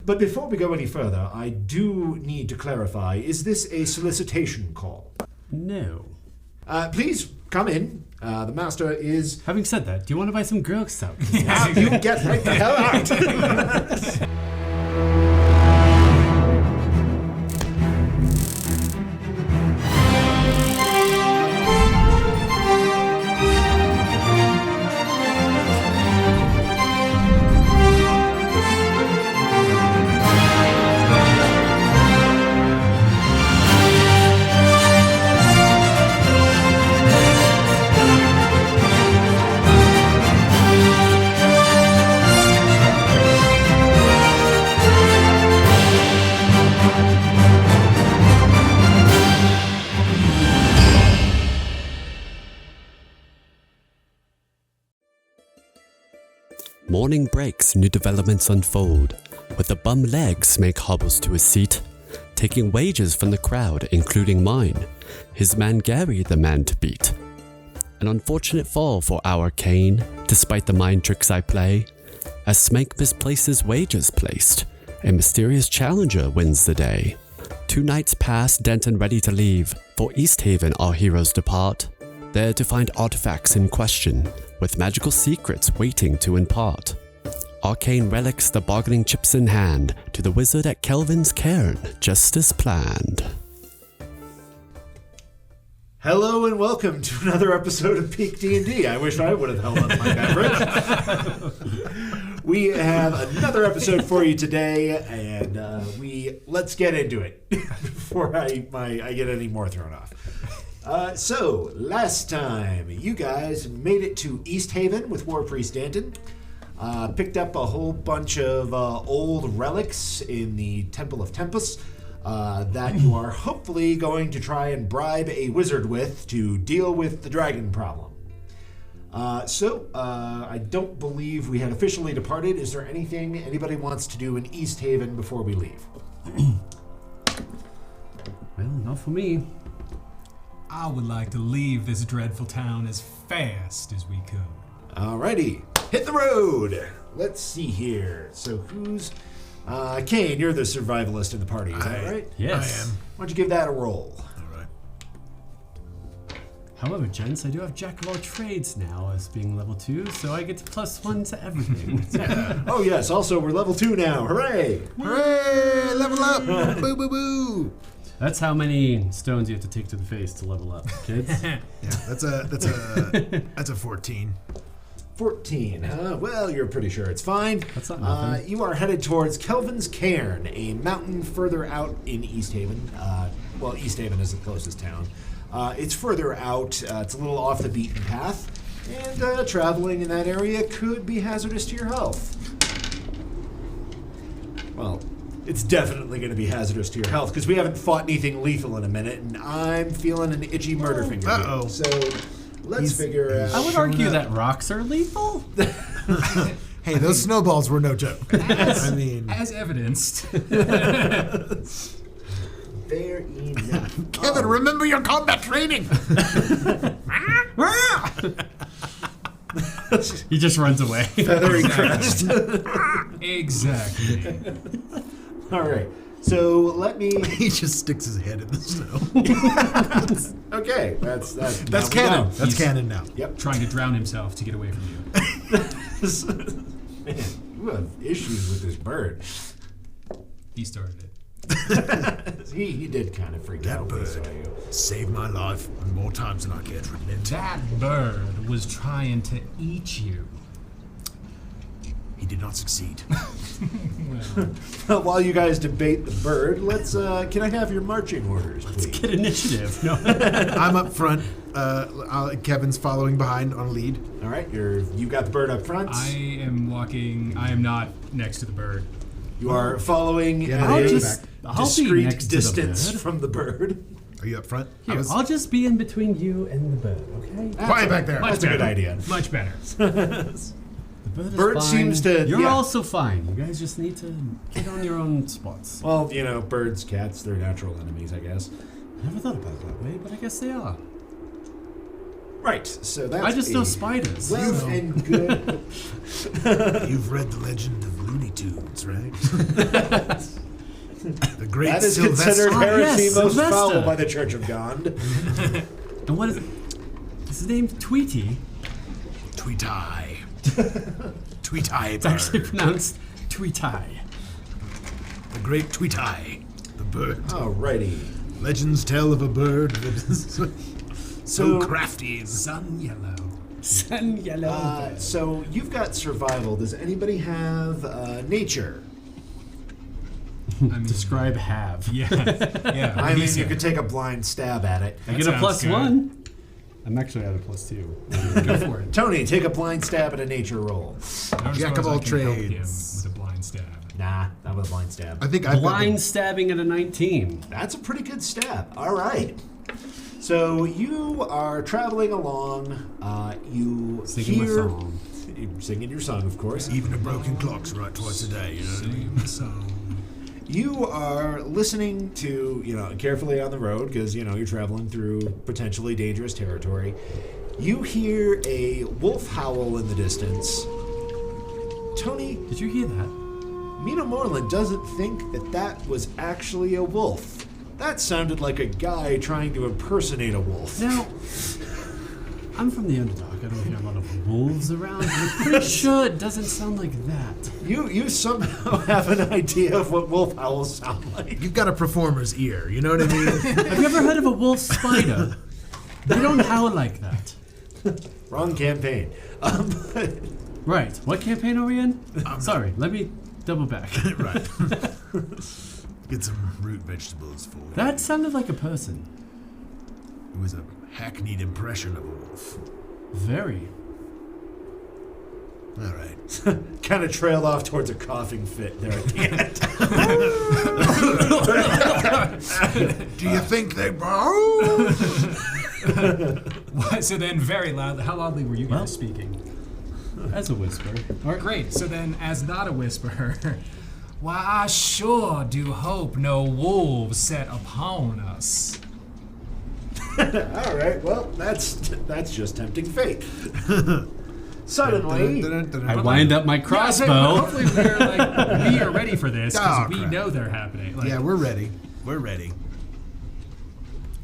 But before we go any further, I do need to clarify, is this a solicitation call? No. Please come in. The master is... Having said that, do you want to buy some Girl Scout? You get right the hell out! Morning breaks, new developments unfold, with the bum legs make hobbles to his seat, taking wages from the crowd, including mine, his man Gary the man to beat. An unfortunate fall for our Kane, despite the mind tricks I play, as Smake misplaces wages placed, a mysterious challenger wins the day. 2 nights pass, Denton ready to leave, for East Haven our heroes depart, there to find artifacts in question, with magical secrets waiting to impart. Arcane relics, the bargaining chips in hand, to the wizard at Kelvin's cairn, just as planned. Hello and welcome to another episode of PeakD&D. I wish I would have held up my beverage. We have another episode for you today, and let's get into it before I get any more thrown off. So, last time, you guys made it to East Haven with War Priest Danton, picked up a whole bunch of old relics in the Temple of Tempus that you are hopefully going to try and bribe a wizard with to deal with the dragon problem. I don't believe we had officially departed. Is there anything anybody wants to do in East Haven before we leave? Well, not for me. I would like to leave this dreadful town as fast as we could. Alrighty, hit the road. Let's see here. So who's... Kane, you're the survivalist in the party, is that right? Yes. I am. Why don't you give that a roll? Alright. However, gents, I do have Jack of all trades now as being level 2, so I get +1 to everything. Oh yes, also we're level 2 now. Hooray! Hooray! Level up! Boo boo boo! That's how many stones you have to take to the face to level up, kids. Yeah, that's a 14. 14. Well, you're pretty sure it's fine. That's not nothing. You are headed towards Kelvin's Cairn, a mountain further out in East Haven. Well, East Haven is the closest town. It's further out. It's a little off the beaten path, and traveling in that area could be hazardous to your health. Well, it's definitely going to be hazardous to your health because we haven't fought anything lethal in a minute, and I'm feeling an itchy murder finger. Uh-oh. So let's figure out. I would argue that rocks are lethal. Hey, those snowballs were no joke. As evidenced. Fair enough. Kevin, remember your combat training! He just runs away. Feathery crest. Exactly. All right. So let me. He just sticks his head in the snow. Okay, that's That's canon. That's canon now. Yep. Trying to drown himself to get away from you. Man, you have issues with this bird. He started it. he did kind of freak out when he saw you. Saved my life more times than I care to admit. That bird was trying to eat you. He did not succeed. Well, while you guys debate the bird, let's. Can I have your marching orders, please? Let's get initiative. No. I'm up front. Kevin's following behind on a lead. All right, you got the bird up front. I am walking. I am not next to the bird. You are following at I'll a be discreet next to the distance bird. from the bird. Are you up front? Here, I'll just be in between you and the bird, okay? Quiet back there. That's a good idea. Much better. The bird is Bird fine. seems to- You're yeah. also fine. You guys just need to get on your own spots. Well, birds, cats, they're natural enemies, I guess. I never thought about it that way, but I guess they are. Right, so that's I just know spiders. Well and good. You've read the legend of Looney Tunes, right? The great That is Sylvester. considered heresy yes, most Sylvester. foul by the Church of God. And what is it? Is his name Tweety? Tweety. Tweety It's actually bird. pronounced Tweety. The great Tweety. The bird. Alrighty. Legends tell of a bird that is so crafty. Sun yellow. Sun yellow. So you've got survival. Does anybody have nature? I mean, Describe have. yeah. Yeah. I mean, you decent. could take a blind stab at it. I That get a sounds good. +1. I'm actually at a +2. Go for it. Tony, take a blind stab at a nature roll. I don't Jack suppose of all I can help him trades. with a blind stab. Nah, not with a blind stab. I think I've Blind stabbing at a 19. That's a pretty good stab. All right. So you are traveling along. You Singing my hear song. You're singing your song, of course. even a broken clock's right twice a day. You know what I mean? Sing the song. You are listening to, carefully on the road because, you're traveling through potentially dangerous territory. You hear a wolf howl in the distance. Tony, Did you hear that? Mina Moreland doesn't think that was actually a wolf. That sounded like a guy trying to impersonate a wolf. Now, I'm from the Underdark. I don't hear a lot of wolves around, but I'm pretty sure it doesn't sound like that. You somehow have an idea of what wolf howls sound like. You've got a performer's ear. You know what I mean? Have you ever heard of a wolf spider? They don't howl like that. Wrong campaign. Right. What campaign are we in? Sorry, let me double back. Right. Get some root vegetables for you. That sounded like a person. It was a hackneyed impression of a wolf. Very. All right. Kind of trailed off towards a coughing fit there at the end. Do you think they What? So then, very loud. How loudly were you guys speaking? As a whisper. All right, great. So then, as not a whisperer, why, I sure do hope no wolves set upon us. All right, well, that's just tempting fate. Suddenly, I wind up my Yeah, crossbow. hopefully, we are ready for this because Oh, we crap. know they're happening. Like, Yeah, we're ready. We're ready.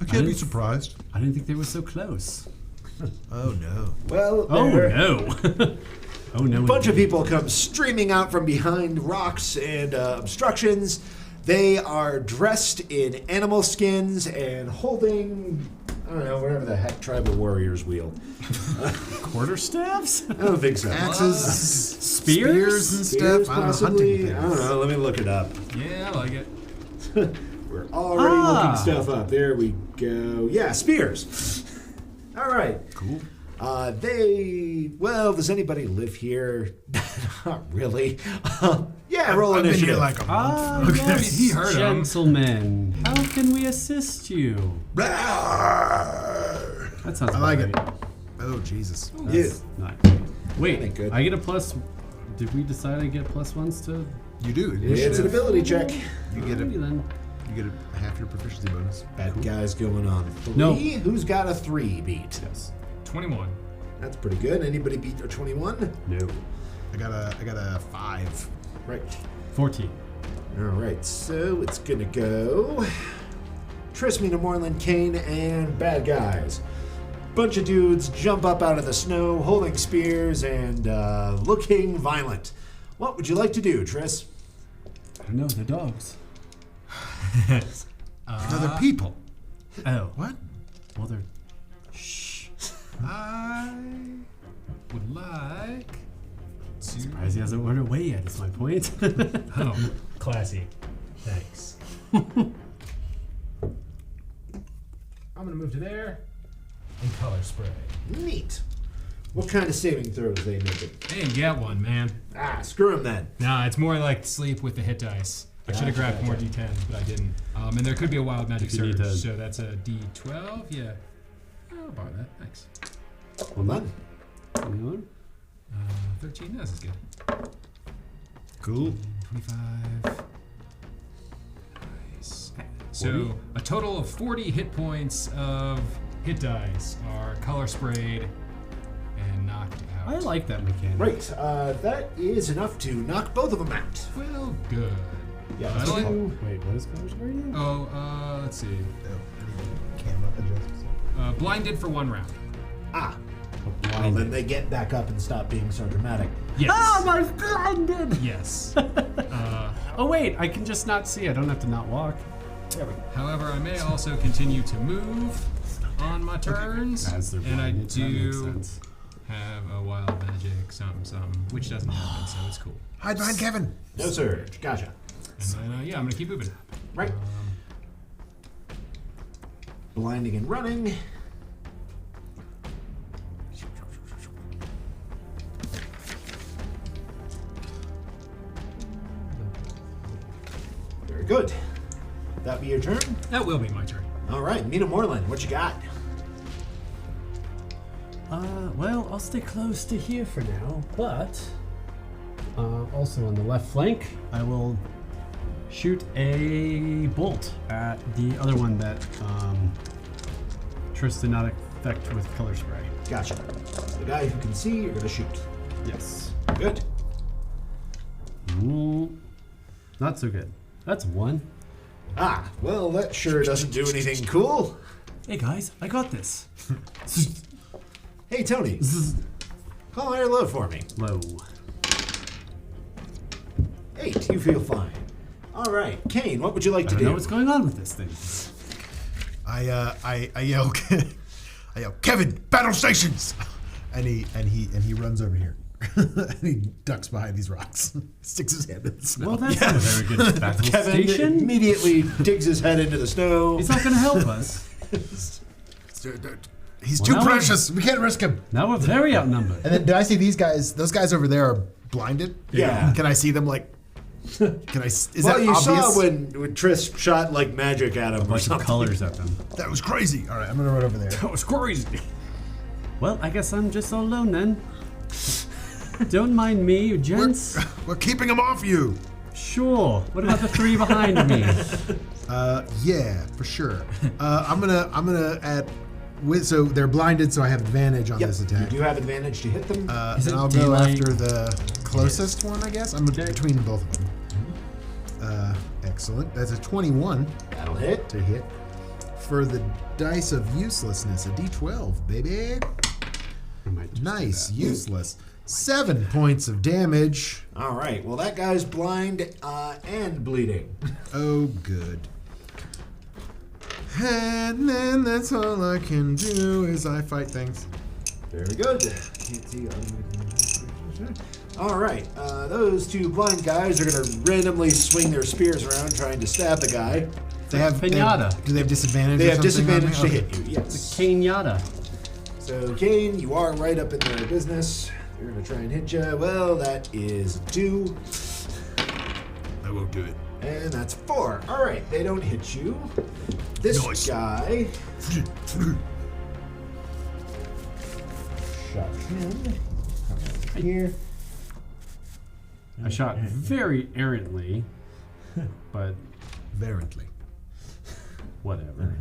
I can't be surprised. I didn't think they were so close. Oh no. well, Oh there- no. Oh no. A bunch of indeed. people come streaming out from behind rocks and obstructions. They are dressed in animal skins and holding, I don't know, whatever the heck tribal warriors wield. Quarterstaffs? I don't think so. Axes, Spears? and Spears, stuff. I don't know, possibly? hunting I don't know. Let me look it up. yeah, I like it. We're already Ah. looking stuff up. There we go. Yeah, spears. All right. Cool. Does anybody live here? Not really. Yeah, roll I've been initiative. here like a month. Yes, He heard 'em. gentlemen. How can we assist you? That sounds I like it. right. Oh Jesus. Yeah. Not Wait, ain't good. I get a plus. Did we decide I get +1s to? You do. It's an Initiative. ability check. You get Alrighty a then. half your proficiency bonus. Bad guys going on 3. No. Who's got a 3 beat? Yes. 21. That's pretty good. Anybody beat a 21? No. I got a 5. Right. 14. All right. So it's gonna go. Trismina, Moreland, Kane, and bad guys. Bunch of dudes jump up out of the snow, holding spears and looking violent. What would you like to do, Triss? I don't know. They're dogs. No, they're people. Oh. What? Well, they're. Shh. I would like to. Surprised he hasn't run away yet. Is my point. Oh, classy. Thanks. I'm gonna move to there and color spray. Neat. What kind of saving throws they making? I didn't get one, man. Ah, screw him then. Nah, it's more like sleep with the hit dice. I should have grabbed more D10s, but I didn't. And there could be a wild magic If you need surge, to- so that's a D12. Yeah, I'll borrow that. Thanks. Well done. 21. 13. This is good. Cool. 25. Nice. So 40? a total of 40 hit points of hit dice are color sprayed and knocked out. I like that mechanic. Right, that is enough to knock both of them out. Well, good. Yeah, I let's like- do- Wait, what is color spray again? Oh, let's see. Camera adjust. Blinded for 1 round. Ah. Well, then they get back up and stop being so dramatic. Yes. I'm blinded! Yes. Oh wait, I can just not see. I don't have to not walk. There we go. However, I may also continue to move on my turns, As they're and I blinded, that makes do sense. have a wild magic something, which doesn't happen, so it's cool. Hide behind Kevin. No surge. Gotcha. And then, yeah, I'm gonna keep moving. Right. Blinding and running. Very good. That be your turn? That will be my turn. All right, Mina Moreland, what you got? Well, I'll stay close to here for now, but also on the left flank, I will shoot a bolt at the other one that Triss did not affect with color spray. Gotcha. The guy who can see, you're gonna shoot. Yes. Good. Not so good. That's 1. Ah, well, that sure doesn't do anything cool. Hey guys, I got this. Hey, Tony, call higher low for me. Low. 8, you feel fine. All right, Kane, what would you like I to don't do? know what's going on with this thing. I yell, I yell, Kevin, battle stations, and he runs over here, and he ducks behind these rocks, sticks his hand in the snow. Well, that's not a very good battle Kevin station. immediately digs his head into the snow. He's not going to help us. He's Well, too now precious. We can't risk him. Now we're very outnumbered. And then, do I see these guys? Those guys over there are blinded. Yeah. Can I see them? Like, can I? Is Well, that you obvious? saw when Triss shot like magic at him or Bunch of something. colors at them. That was crazy. All right, I'm gonna run over there. That was crazy. Well, I guess I'm just all alone then. Don't mind me, you gents. We're keeping them off you. Sure. What about the 3 behind me? Yeah, for sure. I'm gonna add. So they're blinded, so I have advantage on Yep, this you attack. do have advantage to hit them. Is And it I'll go daylight? after the closest one, I guess. I'm between both of them. Excellent. That's a 21 That'll hit. to hit. For the dice of uselessness, a D12, baby. I might just do Nice, that. useless. 7 points of damage. All right, well, that guy's blind and bleeding. Oh, good. And then that's all I can do is I fight things. Very good. Can't see. All right, those 2 blind guys are going to randomly swing their spears around trying to stab the guy. They have Pinata. Do they have disadvantage? They or have something on me? disadvantage to Okay. hit you, yes. Cane Yada. So, Kane, you are right up in their business. They're going to try and hit you. Well, that is 2, I won't do it. and that's 4. All right, they don't hit you. This Nice. guy shot him. Come over here. I shot very errantly, but Verantly. whatever.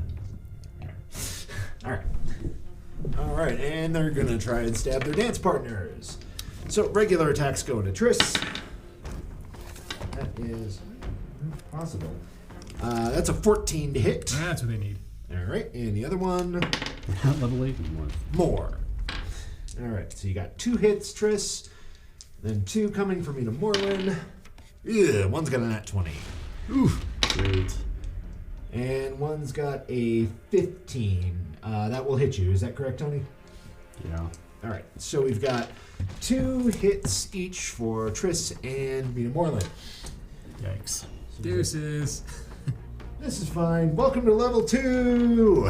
All right. All right, and they're going to try and stab their dance partners. So, regular attacks go into Triss. That is possible. That's a 14 to hit. That's what they need. All right, and the other one, Not level 8 anymore. more. All right, so you got 2 hits, Triss. Then 2 coming from Mina Moreland. Ugh, one's got a nat 20. Great. And one's got a 15. That will hit you. Is that correct, Tony? Yeah. All right, so we've got 2 hits each for Triss and Mina Moreland. Yikes. Deuces. This is fine. Welcome to level 2.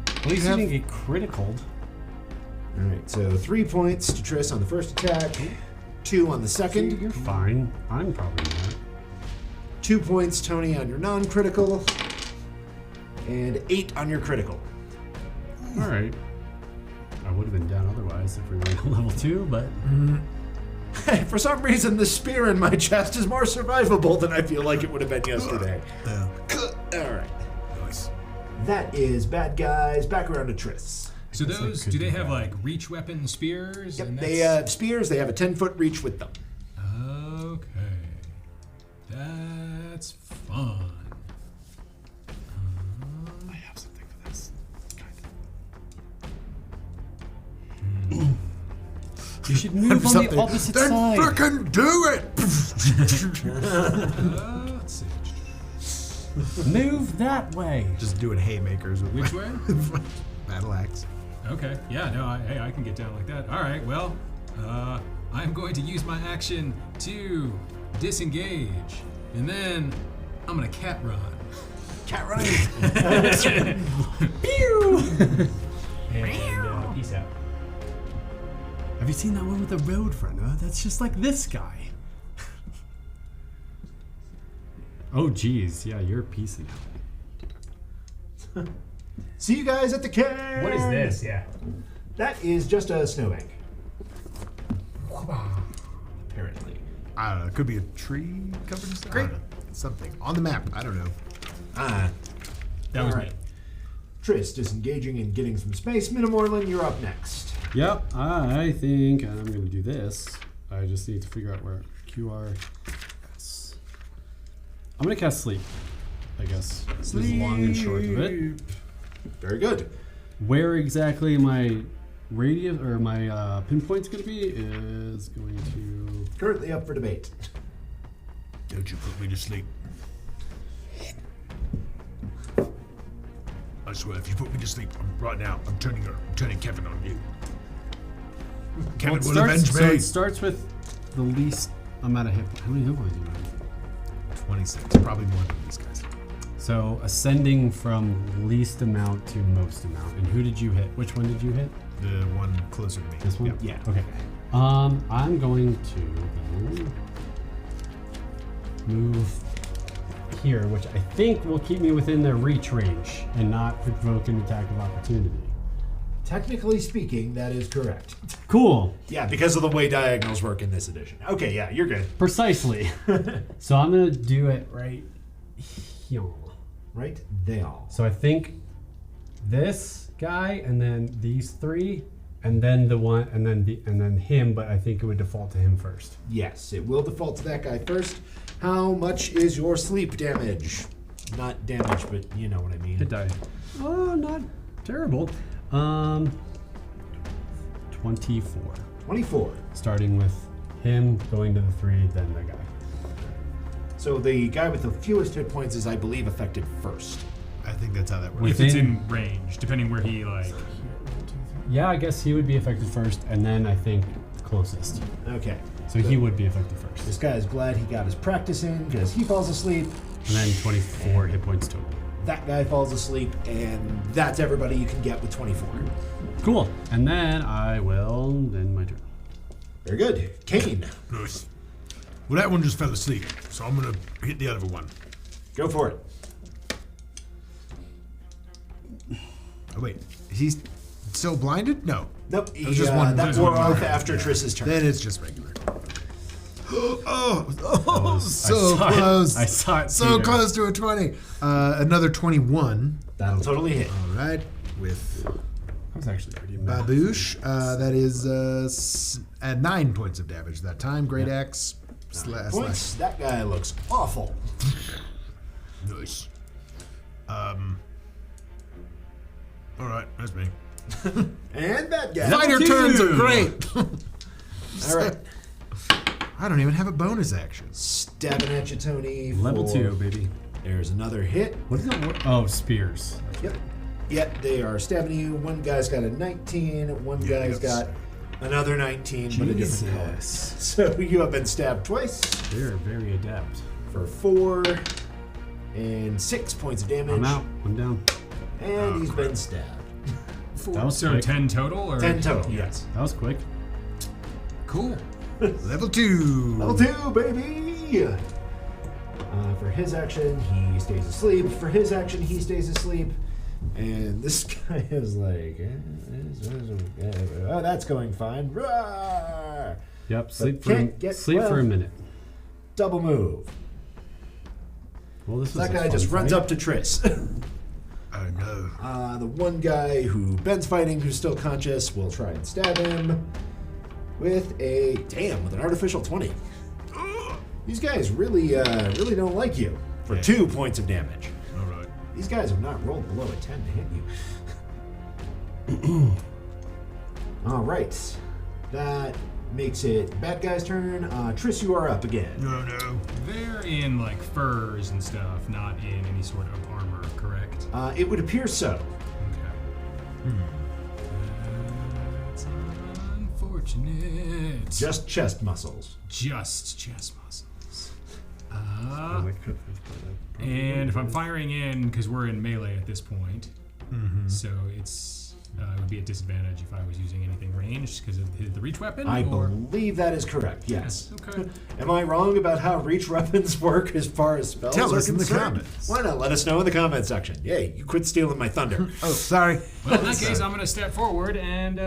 At least you didn't get critical. All right, so 3 points to Triss on the first attack, 2 on the second, You're fine. I'm probably not. 2 points, Tony, on your non-critical, and 8 on your critical. All right. I would have been down otherwise if we were on level 2, but For some reason, the spear in my chest is more survivable than I feel like it would have been yesterday. All right. Nice. That is bad guys. Back around to Triss. So those, do they have like reach weapon spears? Yep, And they have spears. They have a 10-foot reach with them. Okay. That's fun. I have something for this. You should move on the opposite then side. frickin' do it! Let's see. Move that way. Just doing haymakers with Which way? my battle axe. Okay. Yeah. No. Hey, I can get down like that. All right. Well, I'm going to use my action to disengage, and then I'm gonna cat run. Cat running. And peace out. Have you seen that one with the road runner? That's just like this guy. Oh, geez. Yeah, you're piecing out. See you guys at the cairn. What is this? Yeah. That is just a snowbank. Apparently. I don't know. It could be a tree covered in snow. Great. Something on the map. I don't know. Ah. That was All right. Triss disengaging and getting some space. Minimorlin, you're up next. Yep, I think I'm going to do this. I just need to figure out where QR is. I'm going to cast Sleep, I guess. Is long and short of it. Very good. Where exactly my radius or my pinpoint's going to be is going to... Currently up for debate. Don't you put me to sleep. I swear, if you put me to sleep right now, I'm turning Kevin on you. Kevin will avenge me. So it starts with the least amount of hit points. How many hit points do you have? 26. Probably more than these guys. So ascending from least amount to most amount. And who did you hit? Which one did you hit? The one closer to me. This one? Yep. Yeah. Okay. I'm going to then move here, which I think will keep me within their reach range and not provoke an attack of opportunity. Technically speaking, that is correct. Cool. Yeah, because of the way diagonals work in this edition. Okay, yeah, you're good. Precisely. So I'm going to do it right here. Right there. So I think this guy and then these three and then the one and then him, but I think it would default to him first. Yes, it will default to that guy first. How much is your sleep damage? Not damage, but you know what I mean. Hit die. Oh, not terrible. 24. 24. Starting with him, going to the 3, then the guy. So the guy with the fewest hit points is, I believe, affected first. I think that's how that works. If it's in range, depending where he like. Yeah, I guess he would be affected first, and then I think closest. Okay. So he would be affected first. This guy is glad he got his practice in because he falls asleep. And then 24 hit points total. That guy falls asleep, and that's everybody you can get with 24. Cool. And then I will end my turn. Very good. Kane, Nice. Well, that one just fell asleep, so I'm gonna hit the other one. go for it. Oh wait, is he still blinded? No. Nope. was just one- that just wore one off turn. after Triss's turn. Then it's just regular. oh, I so saw it. close. I saw it So too. close to a 20. Another 21. That'll totally hit. All right, with That was actually pretty bad. Baboosh. That is at 9 points of damage that time. Great axe. Slash. Points. That guy looks awful. Nice. All right, that's me. And that guy. Fighter turns are great. All right. I don't even have a bonus action. Stabbing at you, Tony. Level for- 2, baby. There's another hit. What is that? Oh, spears. Yep. Yep, they are stabbing you. One guy's got a 19. One Yeah, guy's yes. got another 19, but a different color. Jesus. So you have been stabbed twice They're very adept. for 4 and 6 points of damage. I'm out. I'm down. And he's been stabbed. That was So quick. 10 total, or 10 total, yes. That was quick. Cool. Level 2. Level 2, baby! For his action, he stays asleep. For his action, he stays asleep. And this guy is like, oh, that's going fine. Roar! Yep. Sleep can't get for well. a minute. Double move. Well, this was That a guy fun just runs fight. up to Triss. no. The one guy who Ben's fighting, who's still conscious, will try and stab him with an artificial 20. These guys really don't like you for 2 points of damage. All right. These guys have not rolled below a 10 to hit you. All right. That makes it bad guy's turn. Triss, you are up again. No. They're in like furs and stuff, not in any sort of armor, correct? It would appear so. Okay. That's unfortunate. Just chest muscles. Just chest muscles. And if I'm firing in, because we're in melee at this point, so it would be a disadvantage if I was using anything ranged because of the reach weapon? I believe that is correct, yes. Okay. Am I wrong about how reach weapons work as far as spells Tell are us in the concerned? comments. Why not? Let us know in the comment section. Yay, you quit stealing my thunder. Oh, sorry. Well, in that case, I'm going to step forward and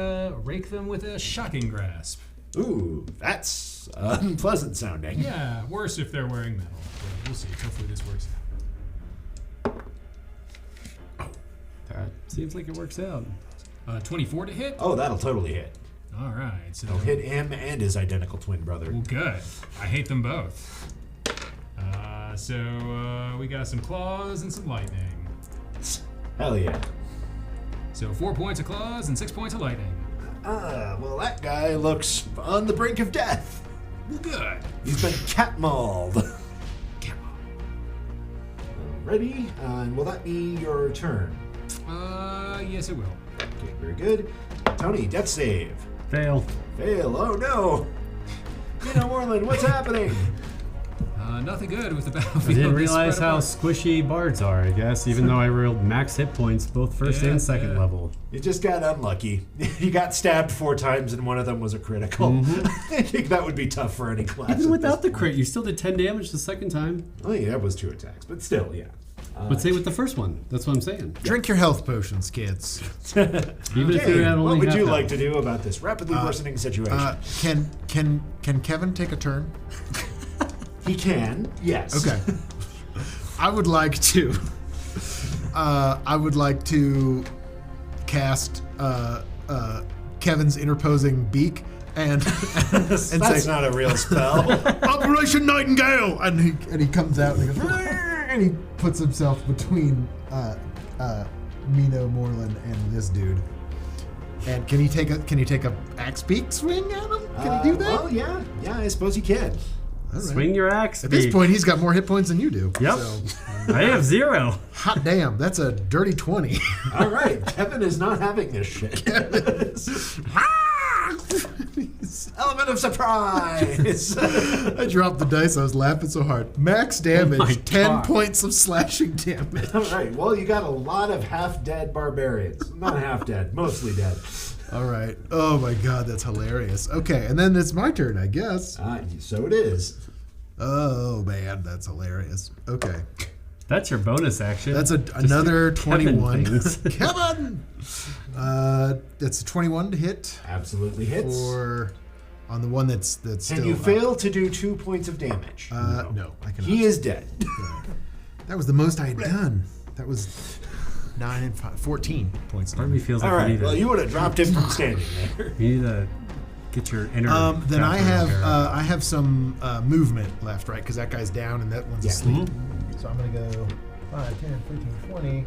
rake them with a shocking grasp. Ooh, that's unpleasant sounding. Yeah, worse if they're wearing metal. But we'll see. Hopefully this works out. That seems like it works out. 24 to hit? Oh, that'll totally hit. All right. So It'll hit him and his identical twin brother. Well, good. I hate them both. So we got some claws and some lightning. Hell yeah. So 4 points of claws and 6 points of lightning. Well, that guy looks on the brink of death. Well, good. He's been cat-mauled. Ready? And will that be your turn? Yes, it will. Okay, very good. Tony, death save. Fail. Fail. Oh no. Moreland, what's happening? Nothing good with the battlefield. I didn't They realize spread how apart. squishy bards are, I guess, even though I rolled max hit points both first Yeah, and second yeah. level. You just got unlucky. You got stabbed 4 times and one of them was a critical. I think that would be tough for any class. Even at without this the crit, you still did 10 damage the second time. point. Oh yeah, that was 2 attacks, but still, yeah. But say with the first one. That's what I'm saying. Drink your health potions, kids. Even if Okay, you're at only what would half you health. like to do about this rapidly worsening situation? Can Kevin take a turn? He can, yes. Okay. I would like to cast Kevin's interposing beak and That's say not a real spell. Operation Nightingale, and he comes out and he goes and he puts himself between Mino Moreland and this dude. And can he take a axe beak swing at him? Can he do that? Well, yeah, I suppose he can. All right. Swing your axe. At this beak. point, he's got more hit points than you do. Yep. So, I have 0. hot damn, that's a dirty 20. All right, Kevin is not having this shit. Element of surprise. I dropped the dice. I was laughing so hard. Max damage, my 10 God. points of slashing damage. All right, well, you got a lot of half-dead barbarians. Not half-dead, mostly dead. All right. Oh my God, that's hilarious. Okay, and then it's my turn, I guess. So it is. Oh man, that's hilarious. Okay, That's your bonus action. that's Just another do Kevin 21. things. Kevin. That's a 21 to hit Absolutely hits. for on the one that's Can still. you fail to do 2 points of damage? No, I cannot. He is dead. That was the most I had done. That was 9 and 5, 14 points. of Part of me damage. feels like All you right, need well, to, you would have dropped him from standing there. you need to get your inner. Then I have background there. I have some movement left, right? Because that guy's down and that one's Yeah. asleep. So I'm gonna go 5, 10, 15, 20,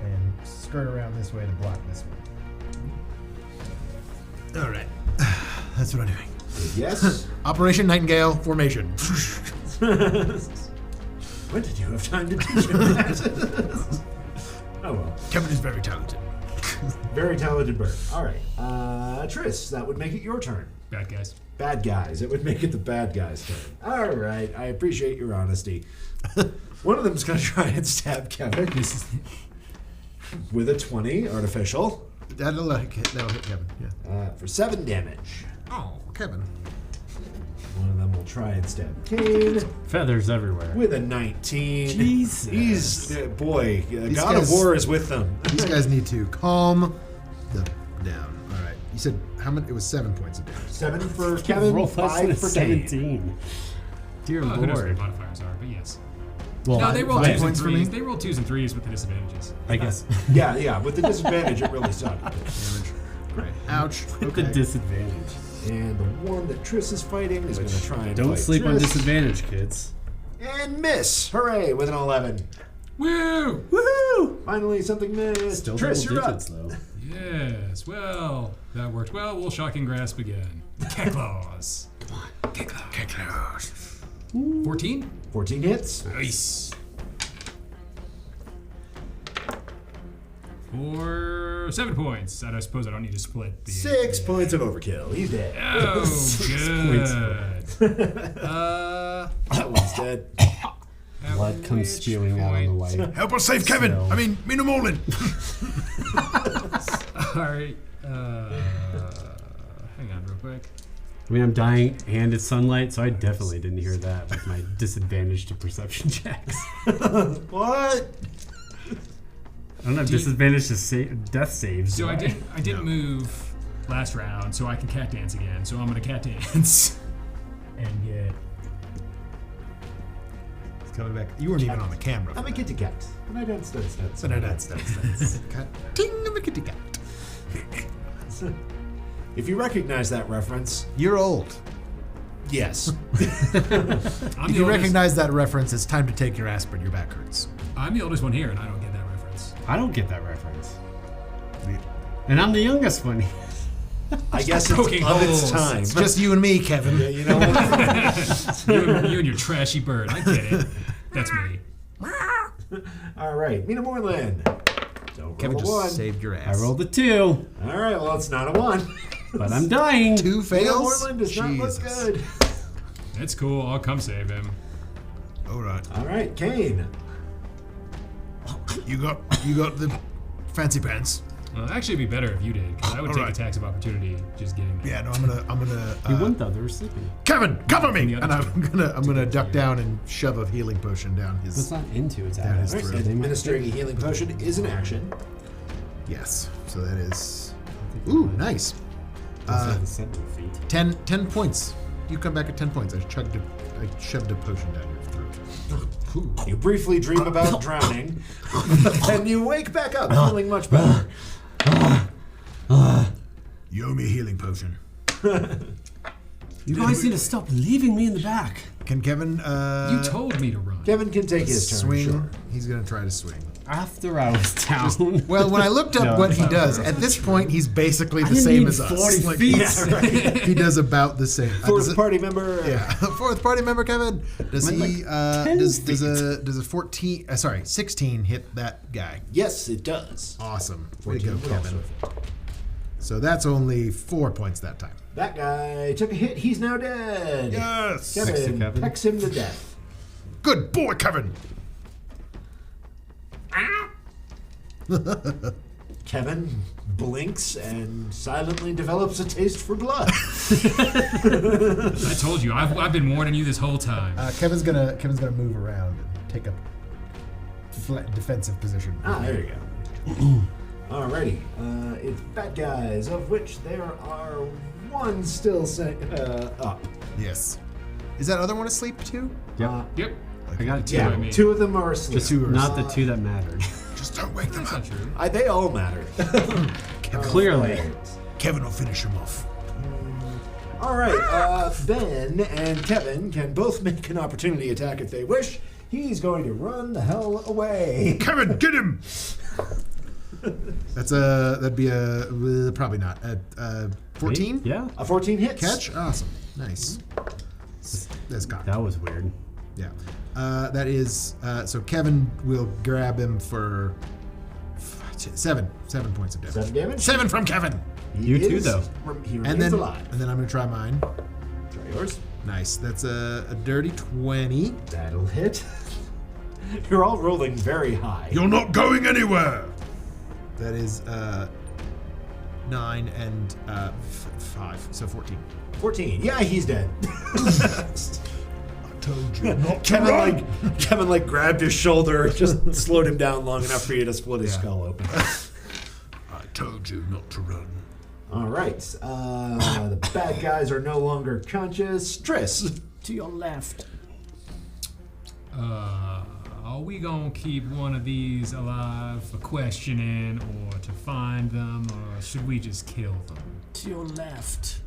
and skirt around this way to block this one. All right, that's what I'm doing. Yes. Operation Nightingale formation. When did you have time to teach him that? Oh well. Kevin is very talented. Very talented bird. All right. Triss, that would make it your turn. Bad guys. Bad guys. It would make it the bad guys' turn. All right. I appreciate your honesty. One of them's going to try and stab Kevin with a 20 artificial That'll hit Kevin. Yeah. for 7 damage. Oh, Kevin. One of them will try and stab Kane Feathers everywhere. with a 19. Jesus. He's, boy, These God of guys- War is with them. These guys need to calm down. All right. You said how many? It was 7 points of damage. 7 for Kevin, Roll less than 5 a for Kane. 17. Dear Who knows what Lord. modifiers are, but yes. Well, No, they roll 5 twos and points for me? threes. They roll 2s and 3s with the disadvantages. I guess. Yeah. With the disadvantage, it really sucked. Damage. Right. Ouch. The Okay. disadvantage. And the one that Triss is fighting is going to try and Don't fight sleep on Triss. disadvantage, kids. And miss! Hooray! With an 11. Woo! Woohoo! Finally, something missed. Still Triss, double you're digits, up. though. Yes, well, that worked well. We'll shocking grasp again. Cat claws. Come on. Cat claws. Cat claws. 14? 14 hits. Nice. For 7 points. And I suppose I don't need to split the 6 points of overkill. He's dead. Oh, good. That one's dead. Blood comes spewing out on the way. Help us save Kevin. So- I mean, Mina Morlin. Alright. Hang on real quick. I mean, I'm dying and it's sunlight, so I definitely didn't hear that with my disadvantage to perception checks. What? I don't have disadvantage to death saves. So do I didn't move last round, so I can cat dance again. So I'm gonna cat dance and get. He's coming back. You weren't even on the camera. I'm a kitty cat. And I dance. Cat. Ting, I'm a kitty cat. If you recognize that reference, You're old. yes. If you recognize that reference, it's time to take your aspirin. Your back hurts. I'm the oldest one here, and I don't get that reference. I don't get that reference. And I'm the youngest one. I guess it's Poking of its holes. time. It's just you and me, Kevin. Yeah, you know what? You and your trashy bird. I get it. That's me. All right, Mina Moreland. Don't Kevin roll a 1. just saved your I ass. rolled a 2, All right, well, it's not a 1. but I'm dying. 2 Mina fails. Moreland does not look Jesus. good. It's cool. I'll come save him. All right. All right, Kane. You got the fancy pants. Well, actually, it'd be better if you did, because I would take Alright. attacks of opportunity just getting there. Yeah, no, I'm gonna. You wouldn't though, they were sleeping. Kevin, cover me! the And other I'm gonna duck down and shove a healing potion down That's his. not into it's That out. is All true. right, They might administering a healing potion is an action. Yes. So that is. Ooh, nice. Inside the center feet. 10 points. You come back at 10 points. I shoved a potion down your throat. You briefly dream about drowning, and you wake back up feeling much better. You owe me a healing potion. You guys need to stop leaving me in the back. Can Kevin You told me to run. Kevin can take his turn. swing? Sure. He's gonna try to swing. After I was down. Well, when I looked up No, what he it's does, at this point he's basically the didn't same need as us. 40 Like, feet. yeah, right. He does about the same. Does Fourth it- party member. Yeah, fourth party member Kevin. Does Went he? like 10 Does feet. a 14? Sorry, 16 hit that guy? Yes, it does. Awesome. Way to 14 go, would also Kevin. hit. So that's only 4 points that time. That guy took a hit. He's now dead. Yes. Kevin, Kevin. pecks him to death. Good boy, Kevin. Kevin blinks and silently develops a taste for blood. I told you. I've been warning you this whole time. Kevin's gonna move around and take a defensive position. There you go. Alrighty. It's bad guys, of which there are one still up. Yes. Is that other one asleep too? Yep. Yep. I got 2. Yeah, I mean- 2 of them are asleep. Just not the 2 that mattered. Just don't wake them That's up. not true. They all matter. Clearly. Kevin will finish him off. Alright, Ben and Kevin can both make an opportunity attack if they wish. He's going to run the hell away. Kevin, get him! That'd be a probably not a 14 Yeah. A 14 hits. catch. Awesome, nice. That's cocked. That was weird. Yeah, that is so. Kevin will grab him for 7 points of damage. 7 damage. 7 from Kevin, He You too, is- though. He and remains then alive. I'm gonna try mine. Try yours. Nice. That's a dirty 20. That'll hit. You're all rolling very high. You're not going anywhere. That is 9 and 5, so 14. 14. Yeah, he's dead. I told you not Kevin like grabbed his shoulder, just slowed him down long enough for you to split his Yeah. skull open. I told you not to run. All right. The bad guys are no longer conscious. Triss. To your left. we gonna keep one of these alive for questioning or to find them, or should we just kill them? To your left.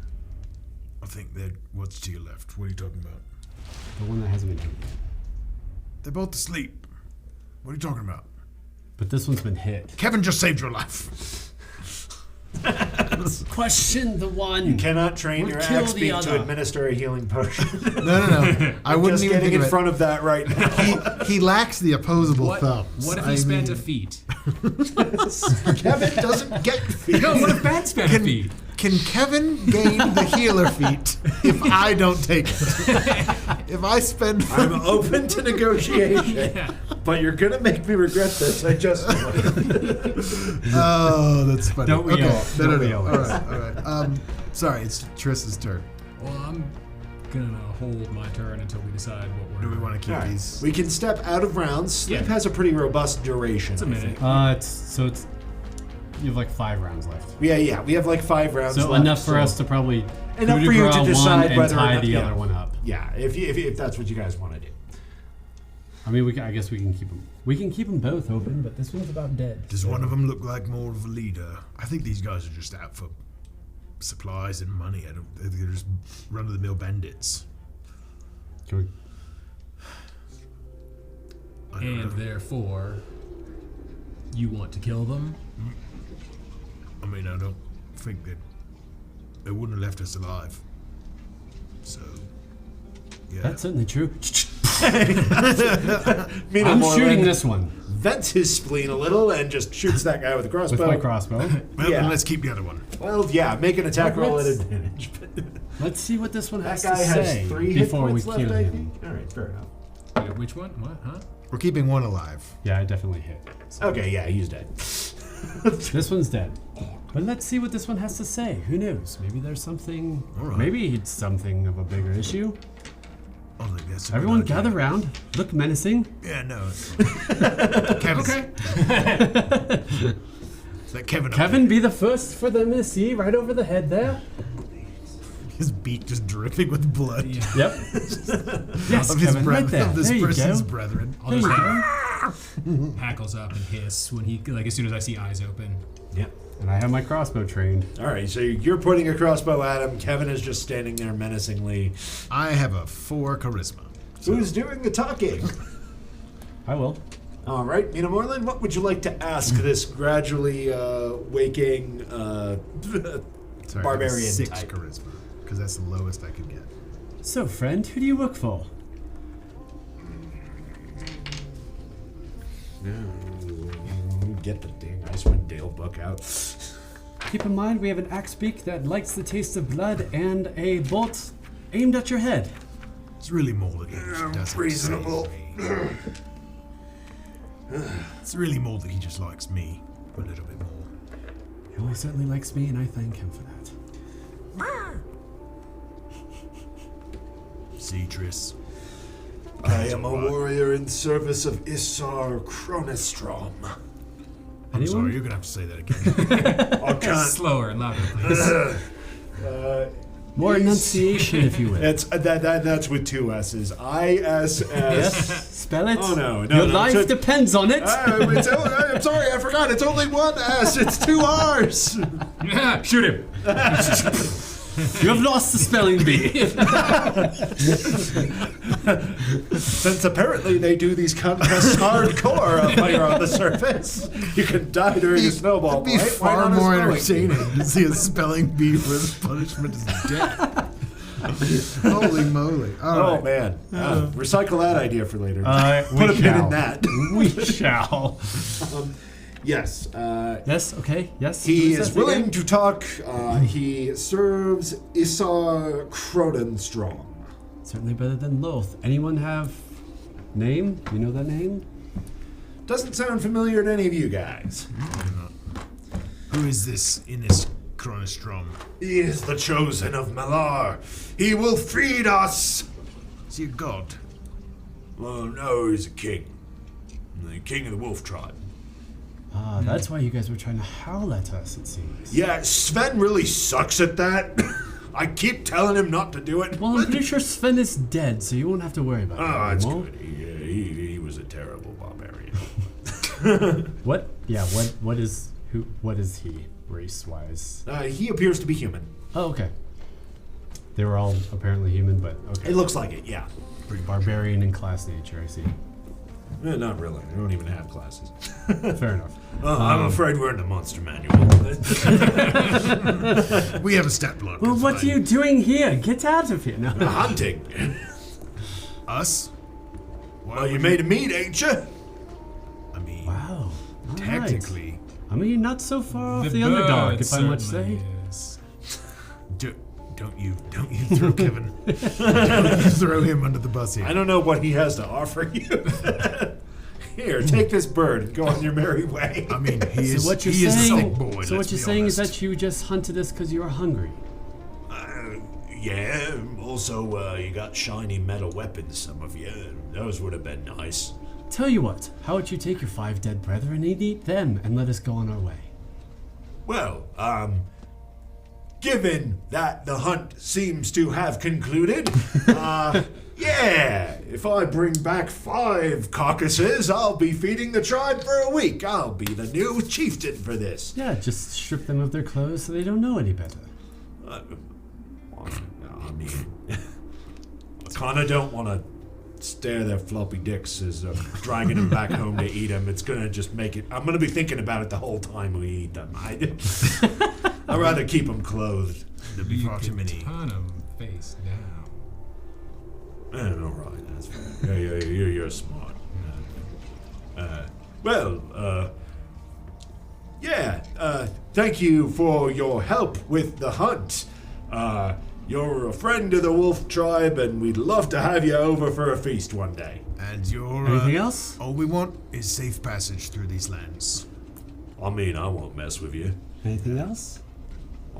I think that. What's to your left? What are you talking about? The one that hasn't been hit. They're both asleep. What are you talking about? But this one's been hit. Kevin just saved your life. Question the one. You cannot train Or your kill axe the beak other. to administer a healing potion. No. I wouldn't Just even getting think in of it. front of that right now. He lacks the opposable thumbs. What if I he spent mean, a feat? Kevin doesn't get feet. No, what if Bat spent a feat? Can Kevin gain the healer feat if I don't take it? If I spend... I'm open to negotiation, but you're gonna make me regret this. I just. Oh, that's funny. Don't we okay. all? No. Don't we all? All right. Sorry, it's Triss's turn. Well, I'm gonna hold my turn until we decide what we're Do we doing. want to keep All right. these? We can step out of rounds. Sleep Yeah. has a pretty robust duration. It's a I minute. think. You have like 5 rounds left. Yeah. We have like 5 rounds. So left, enough for us to probably Enough coup de for you to grace decide one and whether or tie not- the yeah. other one up. Yeah, if that's what you guys want to do. I mean, I guess we can keep them. We can keep them both open, but this one's about dead. Does so- one of them look like more of a leader? I think these guys are just out for supplies and money. They're just run-of-the-mill bandits. Can we- I don't And know. therefore, you want to kill them? I mean, I don't think that they wouldn't have left us alive. So, yeah. That's certainly true. Mina I'm Moreland shooting this one vents his spleen a little and just shoots that guy with a crossbow. with my crossbow. Well, yeah. then let's keep the other one. Well, yeah, make an attack Well, roll at let's- advantage. Let's see what this one That has guy to has say 3 hit before we points kill left, I him. think. All right, fair enough. Wait, which one? What? Huh? We're keeping one alive. Yeah, I definitely hit. So Okay, yeah, he's dead. this one's dead. But let's see what this one has to say. Who knows? Maybe there's something. All right. Maybe it's something of a bigger issue. I think that's a good Everyone idea. gather round. Look menacing. Yeah, no. It's fine. Kevin. Okay. Is that Kevin? up Kevin, be the first for them to see right over the head there. there? His beak just dripping with blood. Yeah. Yep. Yes, Of his Kevin, right there. of this There you person's go. brethren. I'll There just you go. hackles up and hiss when he, like, as soon as I see eyes open. Yep. And I have my crossbow trained. All right, so you're pointing a crossbow at him. Kevin is just standing there menacingly. I have a 4 charisma. Who's doing the talking? I will. All right, Mina Moreland, what would you like to ask this gradually waking Sorry, barbarian I have a 6 type? charisma, because that's the lowest I could get. So, friend, who do you work for? Get the dang Icewind Dale book out. Keep in mind, we have an axe beak that likes the taste of blood and a bolt aimed at your head. It's really more that he just doesn't reasonable. save me. It's really more that he just likes me a little bit more. Well, he certainly likes me, and I thank him for that. See, Triss? I am a warrior in service of Isar Chronostrom. I'm Anyone? sorry, you're gonna have to say that again. I can't. Slower and louder, please. More enunciation, if you will. It's that's with 2 S's. ISS. Yes. Spell it. Oh, no, Your no, life so- depends on it. I'm sorry, I forgot. It's only 1 S. It's 2 R's. Shoot him. You have lost the spelling bee. Since apparently they do these contests hardcore up here on the surface, you can die during a snowball It'd be fight. Why far not a more spelling bee? entertaining to see a spelling bee where the punishment is death. Holy moly. All Oh right. man, recycle that idea for later. We Put a pin shall. in that. We shall. Yes, Yes, okay, yes. he Who is says willing again? to talk. He serves Isar Chronostrom. Certainly better than Loth. Anyone have name? You know that name? Doesn't sound familiar to any of you guys. Who is this in this Chronostrom? He is the chosen of Malar. He will feed us. Is he a god? Well, no, he's a king. The king of the wolf tribe. Ah, that's why you guys were trying to howl at us, it seems. Yeah, Sven really sucks at that. I keep telling him not to do it. Well, I'm pretty sure Sven is dead, so you won't have to worry about Oh, that that's anymore. good. He was a terrible barbarian. What? Yeah. What is who? What is he race-wise? He appears to be human. Oh, okay. They were all apparently human, but okay. It looks like it, yeah. Pretty barbarian in class nature. I see. Not really. They don't even have classes. Fair enough. I'm afraid we're in the monster manual. We have a stat block. Well, it's what are fine. you doing here? Get out of here! No. Hunting. Us? Well, you made a meet, ain't you? I mean, Wow. All technically, right. I mean, not so far off the underdog, bird if I must say. certainly is. don't you throw Kevin? Don't you throw him under the bus here? I don't know what he has to offer you. Here, take this bird and go on your merry way. I mean, he is. So what you're he is a saying? thick boy. So what you're saying is that you just hunted us because you were hungry. Yeah, also, you got shiny metal weapons, some of you. Those would have been nice. Tell you what, how about you take your 5 dead brethren and eat them and let us go on our way? Well, given that the hunt seems to have concluded, yeah, if I bring back 5 carcasses, I'll be feeding the tribe for a week. I'll be the new chieftain for this. Yeah, just strip them of their clothes so they don't know any better. I mean, I kind of don't want to stare their floppy dicks as I'm dragging them back home to eat them. It's going to just make it... I'm going to be thinking about it the whole time we eat them. I'd rather keep them clothed. There'll be You far too could many. turn 'em face down. All right, that's fair. Yeah, you're smart. Thank you for your help with the hunt. You're a friend of the wolf tribe, and we'd love to have you over for a feast one day. And your Anything else? all we want is safe passage through these lands. I mean, I won't mess with you. Anything else?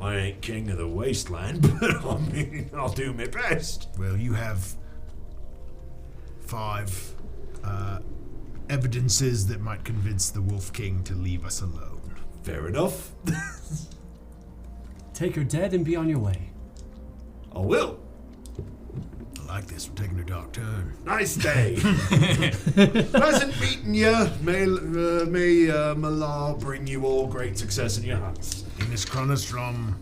I ain't king of the wasteland, but I mean, I'll do my best. Well, you have 5 evidences that might convince the Wolf King to leave us alone. Fair enough. Take her dead and be on your way. I will. I like this. We're taking a dark turn. Nice day. Pleasant meeting you. May Malar bring you all great success in your hunts. Innis Chronostrom.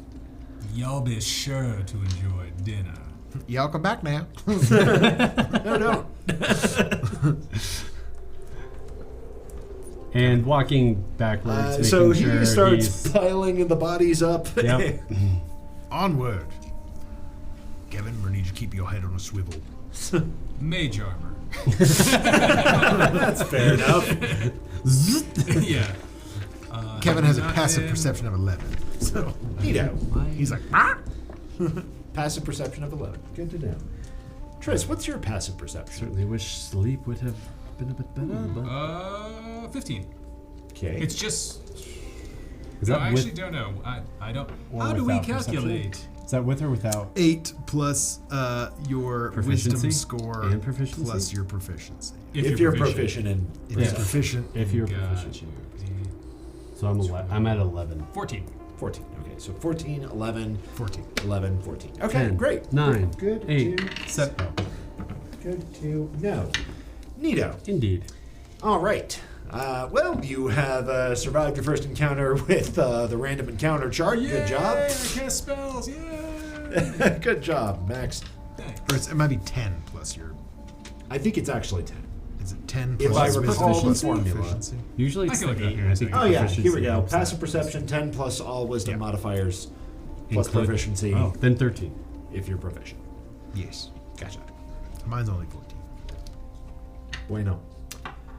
Y'all be sure to enjoy dinner. Y'all come back now. No, don't. And walking backwards, So making sure he starts he's... piling the bodies up. Yep. Onward. Kevin, we need you to keep your head on a swivel. Mage armor. That's fair enough. Yeah. Kevin has a not passive in- perception of 11. So Neato. he's like, ah! Passive perception of 11. Good to know. Tris, what's your passive perception? Certainly wish sleep would have been a bit better, but... 15. Okay. It's just. Is No, that I with actually don't know. I don't. or How do we without perception? calculate? Is that with or without? 8 plus your Proficiency wisdom score and proficiency? plus your proficiency. if you're proficient in... If you're proficient, If you're Got proficient. you. So I'm at 11. 14. 14. Okay, so 14, 11, 14. 11, 14. Okay, 10, great. 9, Good 8, to 7. Good to know. Neato. Indeed. All right. Well, you have survived your first encounter with the random encounter chart. Good job. I cast spells. Yeah. Good job, Max. Thanks. Or it might be 10 plus your. I think it's actually 10. Is it 10 If plus I wisdom recall the plus formula. proficiency? Usually I it's can look it up 8, here and in I a think second. Oh, yeah. proficiency Here we go. helps that. Passive perception, 10 plus all wisdom Yeah. modifiers, plus Include- proficiency Oh, then 13. if you're proficient. Yes. Gotcha. Mine's only 14. Bueno.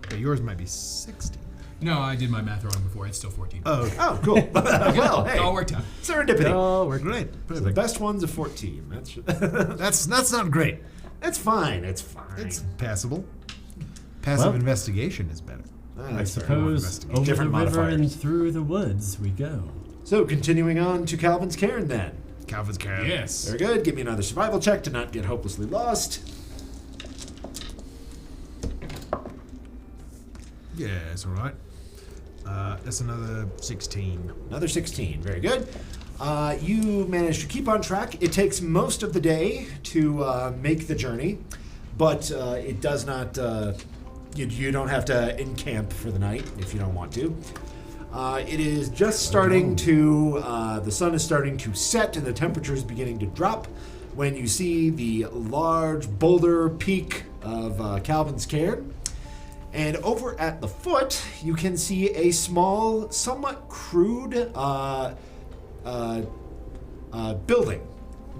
But yours might be 16. No, I did my math wrong before. It's still 14. Oh, okay. Oh, cool. Well, hey. It all worked out. Serendipity. Oh, we're Great. So the Perfect. best one's a 14. That's That's not great. It's fine. It's fine. It's passable. Passive Well- investigation is better. I That's fair. suppose investigate. over Different the river modifiers. and through the woods we go. So continuing on to Calvin's Cairn then. Calvin's Cairn. Yes. Very good. Give me another survival check to not get hopelessly lost. Yeah, it's all right. That's another 16. Another 16. Very good. You managed to keep on track. It takes most of the day to make the journey, but it does not you don't have to encamp for the night if you don't want to. It is just starting to, the sun is starting to set and the temperature is beginning to drop when you see the large boulder peak of Calvin's Cairn. And over at the foot, you can see a small, somewhat crude building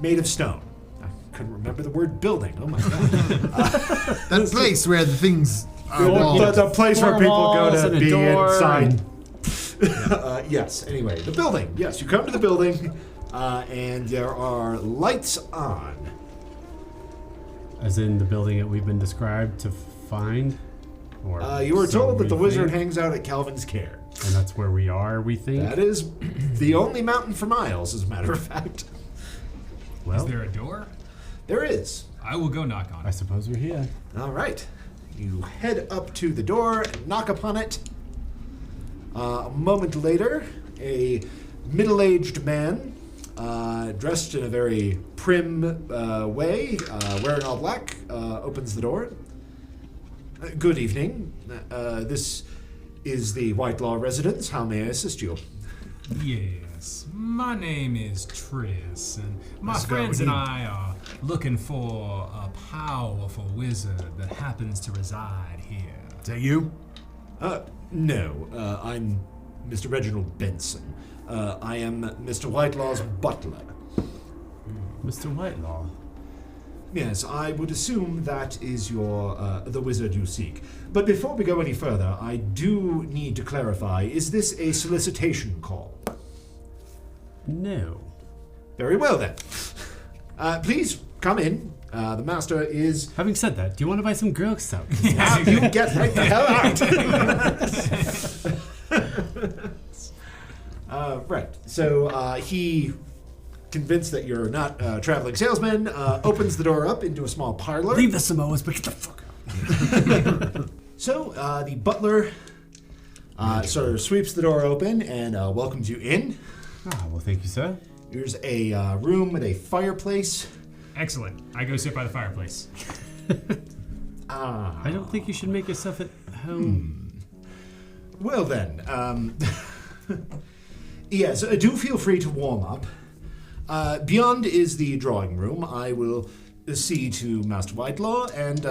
made of stone. I couldn't remember the word building. Oh my god. That place where the things are walled. The place where people go walls to and a be door inside. Yes, anyway, the building. Yes, you come to the building, and there are lights on. As in the building that we've been described to find? Or You were so told that we the wizard think? hangs out at Calvin's Cairn. And that's where we are, we think? That is the only mountain for miles, as a matter of fact. Well, Is there a door? There is. I will go knock on I it. suppose we're here. All right. You head up to the door and knock upon it. A moment later, a middle-aged man, dressed in a very prim way, wearing all black, opens the door. Good evening. This is the Whitelaw residence. How may I assist you? Yes, my name is Triss, and my Let's go, friends we and need- I are looking for a powerful wizard that happens to reside here. Is that you? No. I'm Mr. Reginald Benson. I am Mr. Whitelaw's butler. Mr. Whitelaw. Yes, I would assume that is your the wizard you seek. But before we go any further, I do need to clarify, is this a solicitation call? No. Very well then. Please come in. The master is... Having said that, do you want to buy some Girl Scout? You get right the hell out! Right. So he, convinced that you're not a traveling salesman, opens the door up into a small parlor. Leave the Samoas, but get the fuck out. So the butler sort of sweeps the door open and welcomes you in. Well, thank you, sir. There's a room with a fireplace. Excellent. I go sit by the fireplace. I don't think you should make yourself at home. Well then, yes, do feel free to warm up. Beyond is the drawing room. I will see to Master Whitelaw and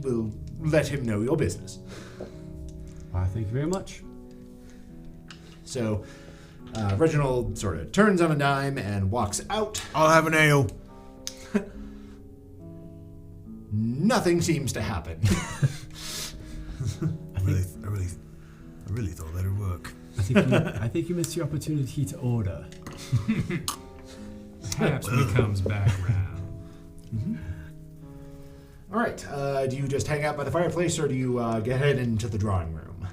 will let him know your business. Thank you very much. So Reginald sort of turns on a dime and walks out. I'll have an ale. Nothing seems to happen. I really thought that'd work. I think you missed your opportunity to order. Perhaps when he comes back around. All right, do you just hang out by the fireplace or do you head into the drawing room?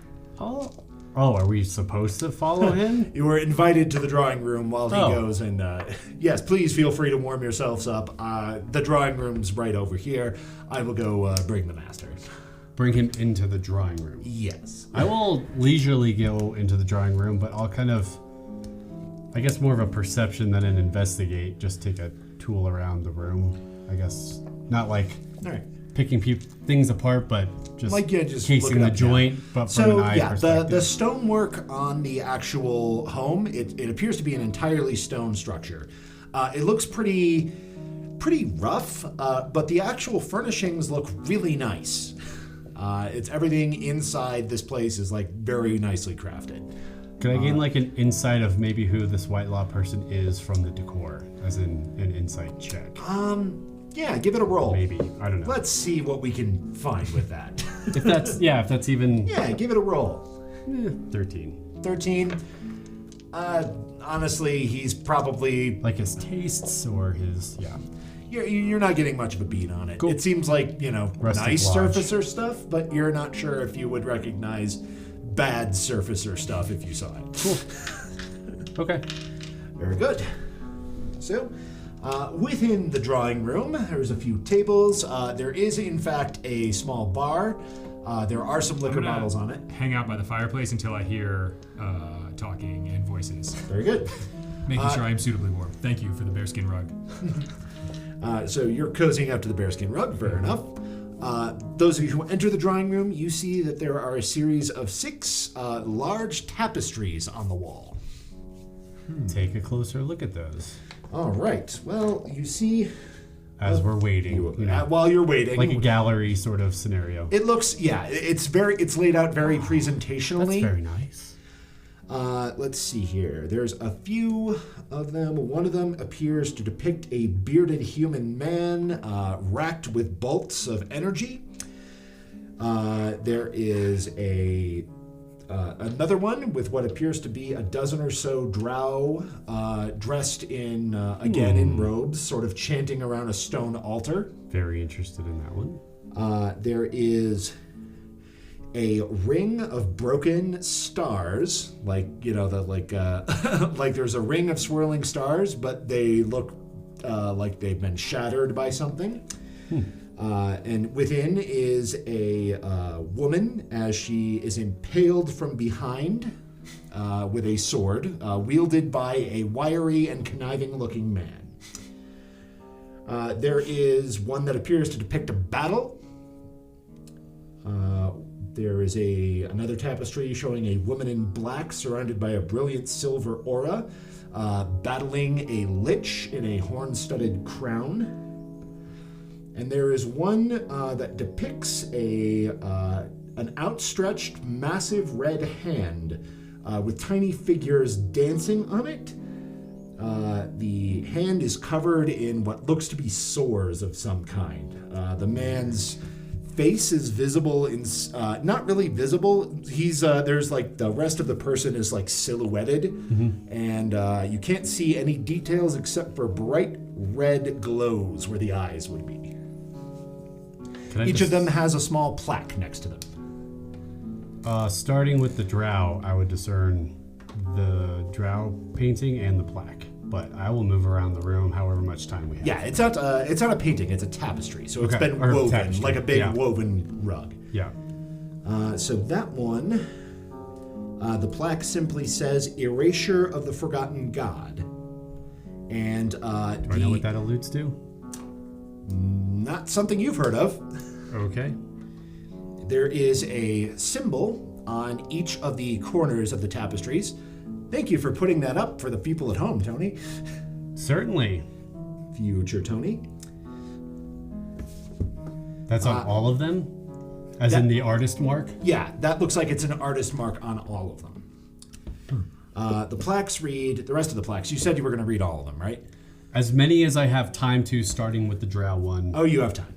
Oh, are we supposed to follow him? You were invited to the drawing room while he Oh. goes, and yes, please feel free to warm yourselves up. The drawing room's right over here. I will go bring the master. Bring him into the drawing room. Yes. I will leisurely go into the drawing room, but I'll kind of, I guess more of a perception than an investigate. Just take a tool around the room. I guess not like All right. picking things apart, but just Like, yeah, just casing look it the up, joint, but from So an eye yeah, perspective. the stonework on the actual home, it appears to be an entirely stone structure. It looks pretty rough, but the actual furnishings look really nice. It's everything inside this place is like very nicely crafted. Could I gain like an insight of maybe who this Whitelaw person is from the decor, as in an insight check? Yeah, give it a roll. Maybe, I don't know. Let's see what we can find with that. If that's even Yeah, give it a roll. 13. 13. Honestly, he's probably... Like his tastes or his, You're not getting much of a beat on it. Cool. It seems like, Rustic nice lodge. surfacer stuff, but you're not sure if you would recognize bad surfacer stuff if you saw it. Cool. Okay. Very good. So, within the drawing room, there's a few tables. There is, in fact, a small bar. There are some liquor gonna bottles on it. Hang out by the fireplace until I hear talking and voices. Very good. Making sure I am suitably warm. Thank you for the bearskin rug. So you're cozying up to the bearskin rug, fair enough. Those of you who enter the drawing room, you see that there are a series of 6 large tapestries on the wall. Take a closer look at those. All right. Well, you see... As we're waiting. While you're waiting. Like a gallery sort of scenario. It looks, it's laid out very presentationally. That's very nice. Let's see here. There's a few of them. One of them appears to depict a bearded human man racked with bolts of energy. There is another one with what appears to be a dozen or so drow dressed in, again, in robes, sort of chanting around a stone altar. Very interested in that one. There is a ring of broken stars, like like there's a ring of swirling stars, but they look like they've been shattered by something. And within is a woman as she is impaled from behind with a sword, wielded by a wiry and conniving-looking man. There is one that appears to depict a battle. There is another tapestry showing a woman in black surrounded by a brilliant silver aura, battling a lich in a horn-studded crown. And there is one that depicts an outstretched, massive red hand with tiny figures dancing on it. The hand is covered in what looks to be sores of some kind. The man's face is visible not really visible. He's there's like the rest of the person is like silhouetted, and you can't see any details except for bright red glows where the eyes would be. Each of them has a small plaque next to them. Starting with the drow, I would discern the drow painting and the plaque. But I will move around the room however much time we have. Yeah, it's not a painting, it's a tapestry. So it's been Or woven, tapestry. like a big woven rug. Yeah. So that one, the plaque simply says, Erasure of the Forgotten God. And Do I know what that alludes to? Not something you've heard of. Okay. There is a symbol on each of the corners of the tapestries. Thank you for putting that up for the people at home, Tony. Certainly. Future Tony. That's on all of them? As in the artist mark? Yeah, that looks like it's an artist mark on all of them. The plaques read, the rest of the plaques, you said you were going to read all of them, right? As many as I have time to, starting with the drow one. Oh, you have time.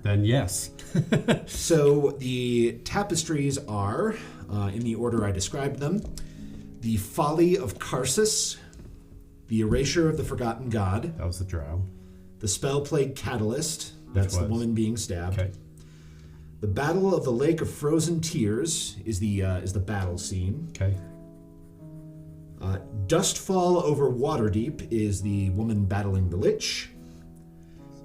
Then yes. So the tapestries are, in the order I described them, the Folly of Karsus, the Erasure of the Forgotten God. That was the drow. The Spell Plague Catalyst, that's the woman being stabbed. Okay. The Battle of the Lake of Frozen Tears is the battle scene. Okay. Dustfall over Waterdeep is the woman battling the Lich.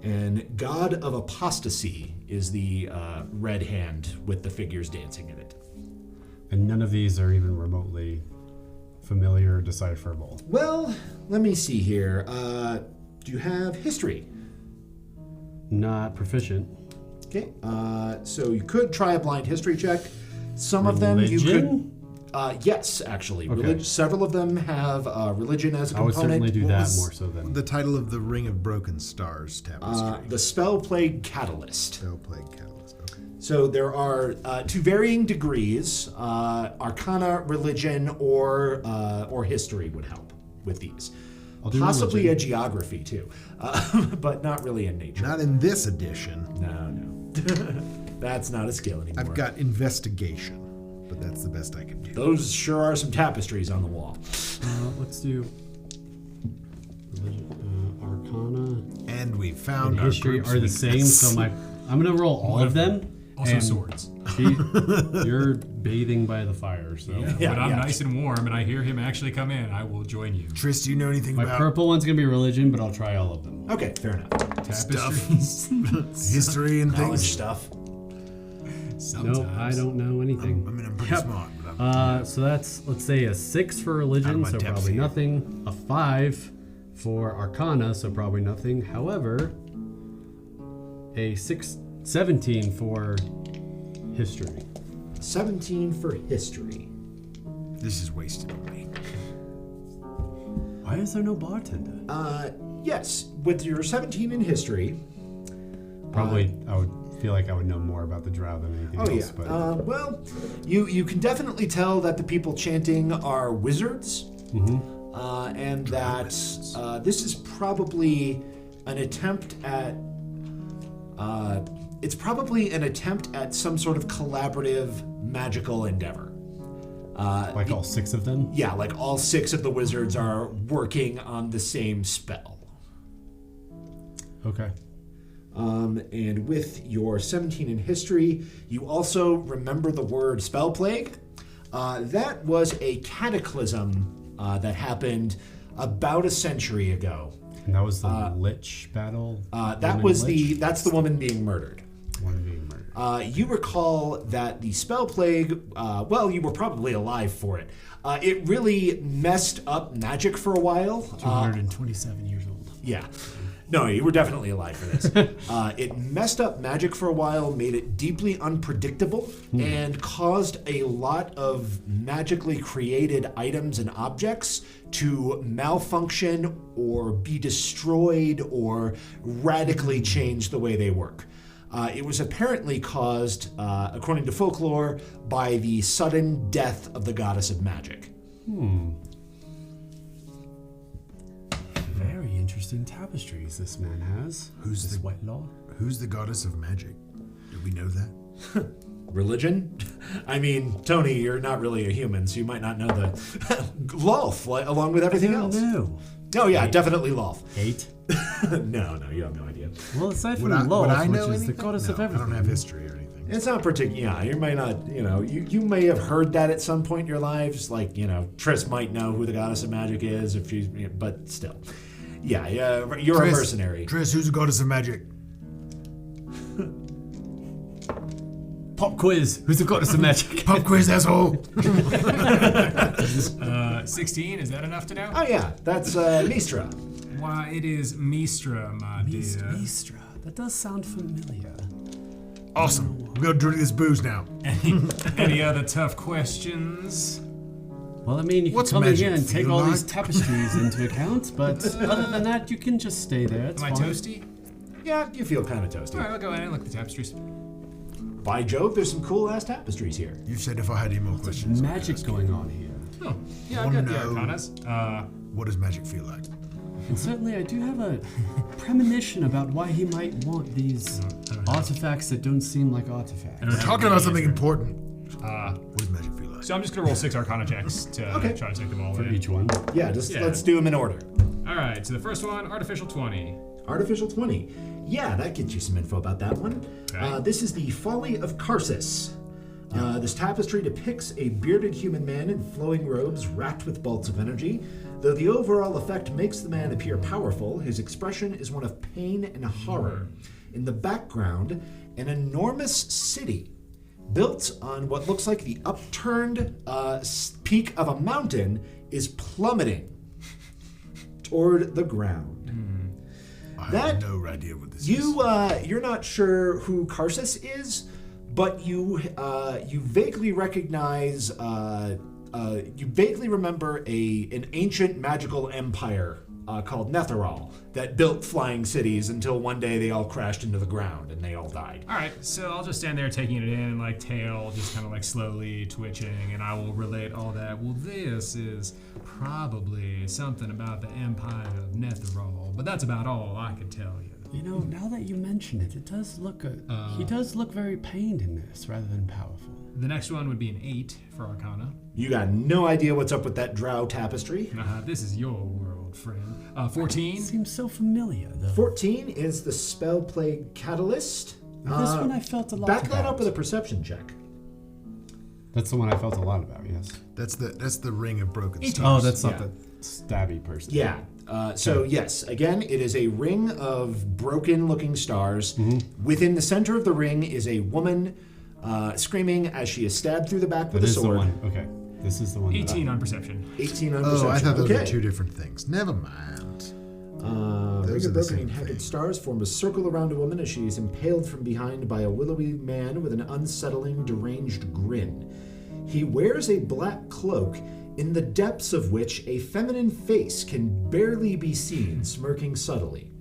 And God of Apostasy is the red hand with the figures dancing in it. And none of these are even remotely familiar or decipherable. Well, let me see here. Do you have history? Not proficient. Okay. So you could try a blind history check. Some of them you could... yes, actually. Okay. Several of them have religion as a I would component. certainly do that more so than... The title of the Ring of Broken Stars tapestry. The Spell Plague Catalyst. Spell Plague Catalyst, okay. So there are, to varying degrees, Arcana, religion, or history would help with these. Possibly religion. a geography, too. But not really in nature. Not in this edition. No. That's not a skill anymore. I've got investigation, but that's the best I can do. Those sure are some tapestries on the wall. Let's do religion, Arcana, And we found and our history group's are the weakness. same. So I'm gonna roll all of them. Also and swords. You're bathing by the fire, so Yeah, when I'm yeah. nice and warm and I hear him actually come in, I will join you. Tris, do you know anything my about purple one's gonna be religion, but I'll try all of them. Okay, fair enough. Tapestries. history and Knowledge things? stuff. Sometimes. No, I don't know anything. I mean, I'm pretty Yep. smart, but I'm... So that's, let's say, a 6 for Out religion, of my so depth probably here. nothing. A 5 for Arcana, so probably nothing. However, a 6 17 for history. 17 for history. This is wasted on me. Why is there no bartender? Yes, with your 17 in history. Probably, I would feel like I would know more about the drow than anything else. Yeah. But Well, you can definitely tell that the people chanting are wizards, and that this is probably an attempt at. It's probably an attempt at some sort of collaborative magical endeavor. like all 6 of them? Yeah, like all 6 of the wizards are working on the same spell. Okay. And with your 17 in history, you also remember the word spell plague. That was a cataclysm that happened about a century ago. And that was the Lich battle? That's the woman being murdered. One being murdered. You recall that the spell plague, you were probably alive for it. It really messed up magic for a while. 227 years old. Yeah. No, you were definitely alive for this. It messed up magic for a while, made it deeply unpredictable, and caused a lot of magically created items and objects to malfunction or be destroyed or radically change the way they work. It was apparently caused, according to folklore, by the sudden death of the goddess of magic. Very interesting tapestries this man has. Who's this the white law? Who's the goddess of magic? Do we know that? Religion? I mean, Tony, you're not really a human, so you might not know the Lolf, along with everything else. No. Oh yeah, definitely Lolf. 8? No, you have no idea. Well, aside from Would I Lolf, know which is the anything? goddess of No, everything. I don't have history or anything. It's not particular. Yeah, you may not. You may have heard that at some point in your lives. Like Triss might know who the goddess of magic is if she's, but still, yeah, you're a mercenary. Triss, who's the goddess of magic? Pop quiz. Who's the goddess of magic? Pop quiz, asshole. 16, is that enough to know? Oh yeah, that's Mistra. Why, it is Mistra, my dear. Mistra. That does sound familiar. Awesome. We're going to drink this booze now. Any other tough questions? Well, I mean, you can What's come in magic here and take feel all like? these tapestries into account, but other than that, you can just stay there. It's Am I fine. toasty? Yeah, you feel kind of toasty. All right, I'll go in and look at the tapestries. By Jove, there's some cool ass tapestries here. You said if I had any more questions. I could Magic ask. going on here. Oh, yeah, I've Wanna got the know- arcanas. What does magic feel like? And certainly, I do have a premonition about why he might want these artifacts that don't seem like artifacts. We're talking about something important. Uh, What does magic feel like? so I'm just gonna roll 6 arcana checks to try to take them all For in. each one. Yeah, let's do them in order. All right, so the first one, artificial 20. Artificial 20. Yeah, that gets you some info about that one. Okay. This is the Folly of Karsus. This tapestry depicts a bearded human man in flowing robes wrapped with bolts of energy. Though the overall effect makes the man appear powerful, his expression is one of pain and horror. In the background, an enormous city built on what looks like the upturned peak of a mountain is plummeting toward the ground. I That- have no idea what this is. You're not sure who Karsus is, but you vaguely recognize you vaguely remember an ancient magical empire called Netherall that built flying cities until one day they all crashed into the ground and they all died. All right, so I'll just stand there taking it in, like tail just kind of like slowly twitching, and I will relate all that. Well, this is probably something about the Empire of Netherall, but that's about all I can tell you. You know, now that you mention it, it does look he does look very pained in this rather than powerful. The next one would be an 8 for Arcana. You got no idea what's up with that drow tapestry. This is your world, friend. 14. Seems so familiar, though. 14 is the Spell Plague Catalyst. This one I felt a lot Back that about. up with a perception check. That's the one I felt a lot about, yes. That's the ring of broken stars. Oh, that's not Yeah. the stabby person. Yeah. So yes, again, it is a ring of broken-looking stars. Within the center of the ring is a woman screaming as she is stabbed through the back with a This is the sword. one. Okay. This is the one. 18 on perception. 18 on Oh, perception. I thought those okay. were 2 different things. Never mind. Those are the broken same and haggard thing. stars form a circle around a woman as she is impaled from behind by a willowy man with an unsettling, deranged grin. He wears a black cloak, in the depths of which a feminine face can barely be seen, smirking subtly.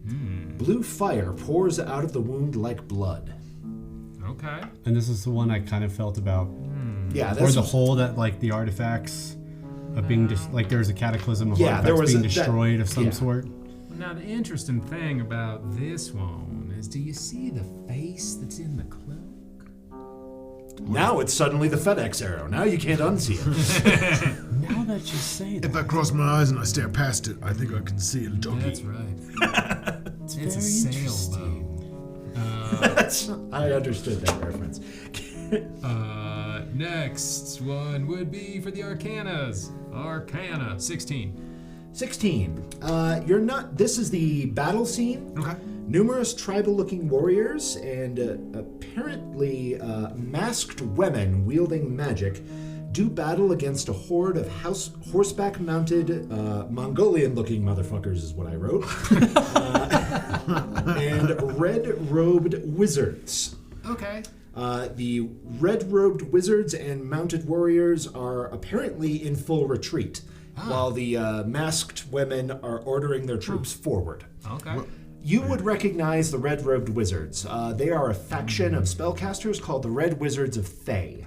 Blue fire pours out of the wound like blood. Okay. And this is the one I kind of felt about. Yeah, Or that's the hole that, like, the artifacts of being just like there's a cataclysm of Yeah, there artifacts was being that- destroyed of some yeah. sort. Now, the interesting thing about this one is, do you see the face that's in the cloak? Now it's suddenly the FedEx arrow. Now you can't unsee it. Now that you say that, If I close my eyes and I stare past it, I think I can see a doggy. That's right. it's It's a very sailboat. interesting. I understood that reference. Next one would be for the Arcanas. Arcana 16. 16. This is the battle scene. Okay. Numerous tribal-looking warriors and apparently masked women wielding magic do battle against a horde of horseback-mounted Mongolian-looking motherfuckers is what I wrote. And red-robed wizards. Okay. The red-robed wizards and mounted warriors are apparently in full retreat, while the masked women are ordering their troops forward. Okay. You would recognize the red-robed wizards. They are a faction of spellcasters called the Red Wizards of Thay.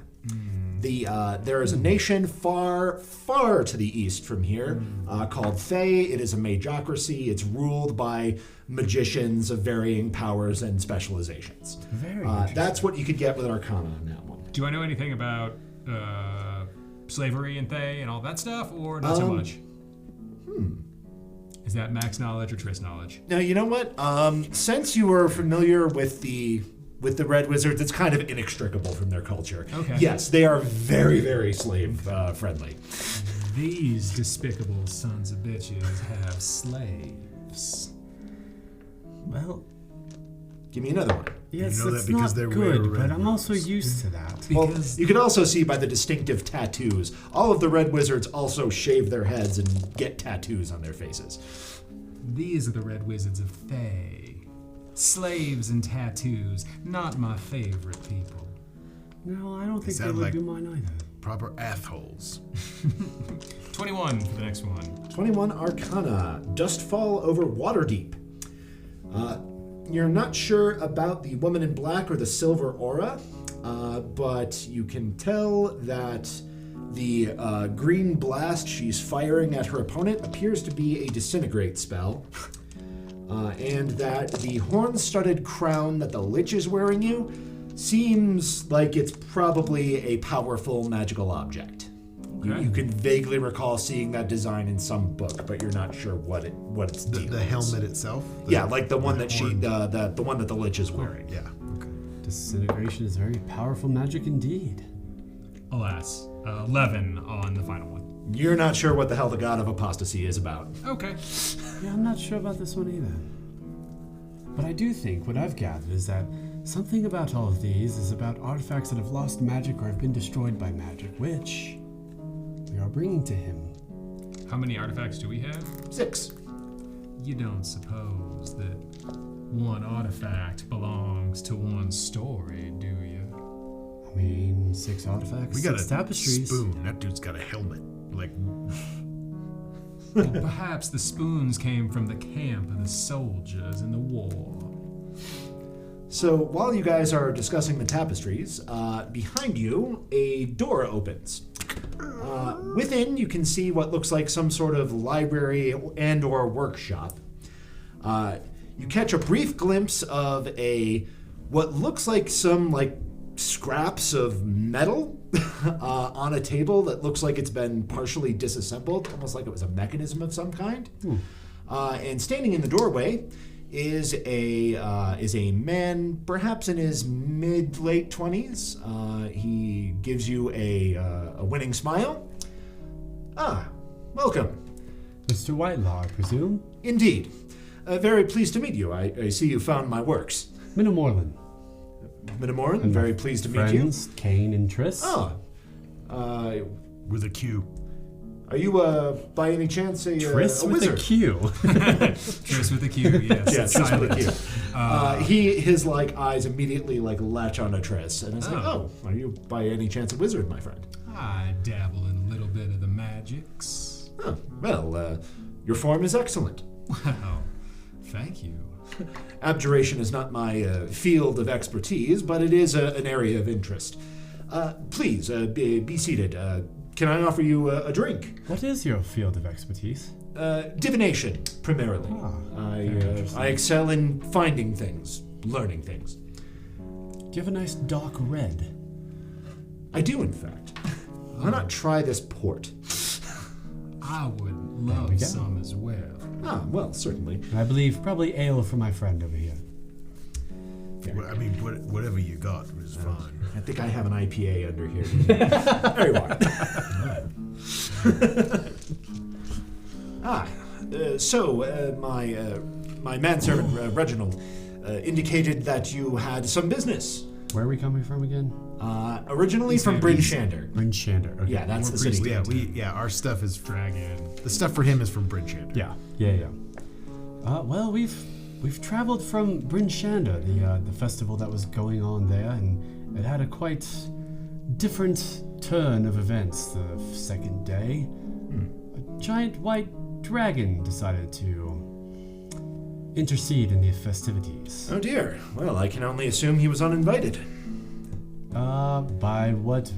There is a nation far, far to the east from here called Thay. It is a magocracy. It's ruled by magicians of varying powers and specializations. Very interesting. That's what you could get with Arcana on that one. Do I know anything about slavery and Thay and all that stuff, or not so much? Is that max knowledge or Triss knowledge? Now, you know what? Since you are familiar with the Red Wizards, it's kind of inextricable from their culture. Okay. Yes, they are very, very slave friendly. These despicable sons of bitches have slaves. Well, Give me another one. yes, know that it's because not they're good, wearing but red I'm also used to that. Well, you can also see by the distinctive tattoos. All of the Red Wizards also shave their heads and get tattoos on their faces. These are the Red Wizards of Thay. Slaves and tattoos, not my favorite people. No, I don't think they sound would like- do mine either. Proper assholes. 21 for the next one. 21 Arcana, Dustfall over Waterdeep. You're not sure about the woman in black or the silver aura, but you can tell that the green blast she's firing at her opponent appears to be a disintegrate spell, and that the horn-studded crown that the Lich is wearing you seems like it's probably a powerful magical object. Okay. You can vaguely recall seeing that design in some book, but you're not sure what its deal The is. helmet itself? Yeah, like the one that horn- the one that the Lich is wearing. Yeah, okay. Disintegration is very powerful magic indeed. Alas, 11 on the final one. You're not sure what the hell the God of Apostasy is about. Okay. Yeah, I'm not sure about this one either. But I do think what I've gathered is that something about all of these is about artifacts that have lost magic or have been destroyed by magic, which we are bringing to him. How many artifacts do we have? 6. You don't suppose that one artifact belongs to one story, do you? I mean, 6 artifacts, We got 6 a tapestries. spoon. That dude's got a helmet. Like, Well, perhaps the spoons came from the camp of the soldiers in the war. So while you guys are discussing the tapestries, behind you, a door opens. Within, you can see what looks like some sort of library and/or workshop. You catch a brief glimpse of what looks like some scraps of metal on a table that looks like it's been partially disassembled, almost like it was a mechanism of some kind. And standing in the doorway is a man, perhaps in his mid-late 20s. He gives you a winning smile. Welcome. Mr. Whitelaw, I presume? Indeed. Very pleased to meet you. I see you found my works. Minamorlin. Minamoran, very pleased to meet you. Friends, Kane and Triss. Oh. with a Q. Are you, by any chance, a Tris a with wizard? a Q. Tris with a Q, yes. Yeah, Tris with a Q. Silent. His eyes immediately latch on to Tris, and it's are you by any chance a wizard, my friend? I dabble in a little bit of the magics. Oh, well, your form is excellent. Wow, thank you. Abjuration is not my field of expertise, but it is an area of interest. Please, be seated. Can I offer you a drink? What is your field of expertise? Divination, primarily. very interesting. I excel in finding things, learning things. Do you have a nice dark red? I do, in fact. Why not try this port? I would we love go. some as well. Ah, well, certainly. And I believe probably ale for my friend over here. I mean, whatever you got was fine. I think I have an IPA under here. There you are. My manservant Reginald indicated that you had some business. Where are we coming from again? Originally from Bryn Shander. Bryn Shander. Okay. Yeah, that's the city. Our stuff is Dragon. the stuff for him is from Bryn Shander. Yeah. Well, we've traveled from Bryn Shander, the festival that was going on there, and it had a quite different turn of events the second day. A giant white dragon decided to intercede in the festivities. Oh dear. Well, I can only assume he was uninvited. By what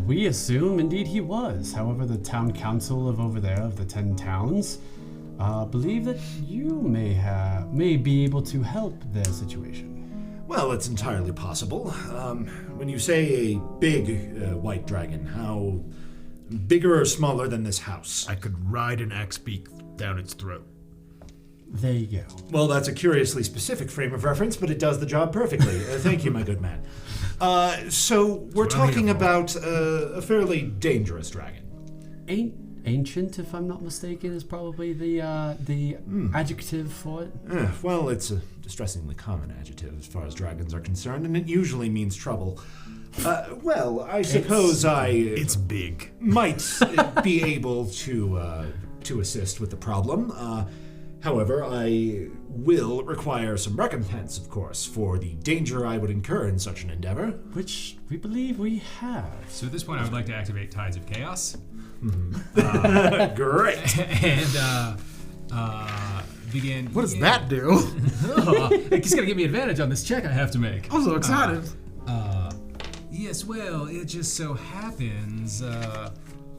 we assume, indeed he was. However, the town council of over there, of the 10 towns, believe that you may be able to help their situation. Well, it's entirely possible. When you say a big white dragon, how bigger or smaller than this house? I could ride an axe beak down its throat. There you go. Well, that's a curiously specific frame of reference, but it does the job perfectly. Thank you, my good man. So we're talking about a fairly dangerous dragon. Ancient, if I'm not mistaken, is probably the adjective for it. Well, it's a distressingly common adjective as far as dragons are concerned, and it usually means trouble. Well, I suppose It's big. might be able to assist with the problem. However, I will require some recompense, of course, for the danger I would incur in such an endeavor. Which we believe we have. So at this point, I would like to activate Tides of Chaos. Great. And begin. What does that do? It's gonna give me advantage on this check I have to make. I'm so excited. Yes, well, it just so happens.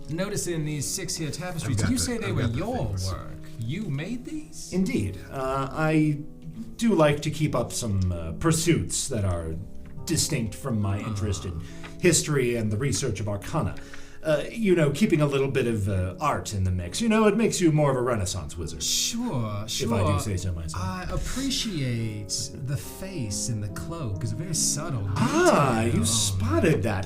Noticing these 6 here tapestries, I've got you the- say they I've were got the your things. work. You made these? Indeed. I do like to keep up some pursuits that are distinct from my interest in history and the research of arcana. Keeping a little bit of art in the mix. It makes you more of a Renaissance wizard. Sure. If I do say so myself. I appreciate the face and the cloak is very subtle. You spotted that.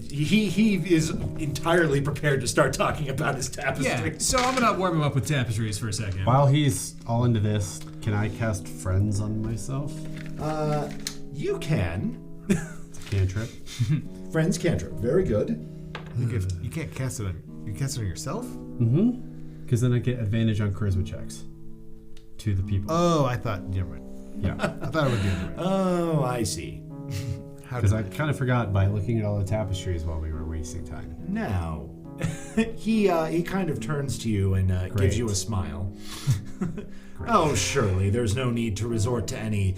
He is entirely prepared to start talking about his tapestry. Yeah, so I'm gonna warm him up with tapestries for a second. While he's all into this, can I cast Friends on myself? You can. Cantrip. Friends cantrip. Very good. I think if you can't cast it on, you cast it on yourself. Because then I get advantage on charisma checks to the people. Oh, I thought. Never mind. Yeah. I thought it would be the other way. Oh, I see. How Because did I kind of forgot by looking at all the tapestries while we were wasting time. Now, he kind of turns to you and gives you a smile. Oh, surely there's no need to resort to any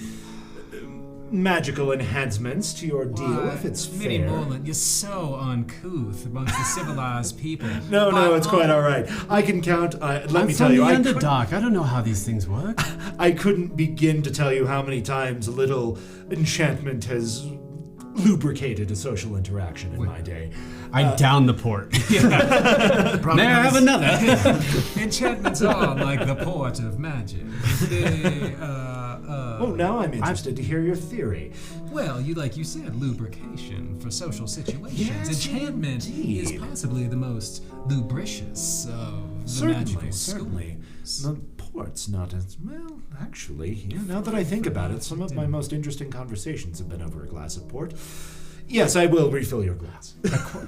magical enhancements to your deal if it's Minnie fair. Moreland, you're so uncouth amongst the civilized people. No, it's quite all right. I can count. Let I'm me from tell you, the I Underdark. I don't know how these things work. I couldn't begin to tell you how many times a little enchantment has lubricated a social interaction in my day. I down the port. Probably May I have another? Enchantments are like the port of magic. They, Now I'm interested to hear your theory. well, like you said, lubrication for social situations. Yes, Enchantment indeed. is possibly the most lubricious of the magical Certainly. schools. The port's not as well. Actually, now that I think about it, some of my most interesting conversations have been over a glass of port. Yes, I will refill your glass.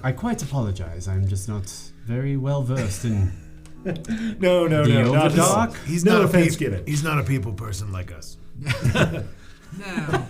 I quite apologize. I'm just not very well versed in. No, not at all. He's no not offense a given. He's not a people person like us. Now,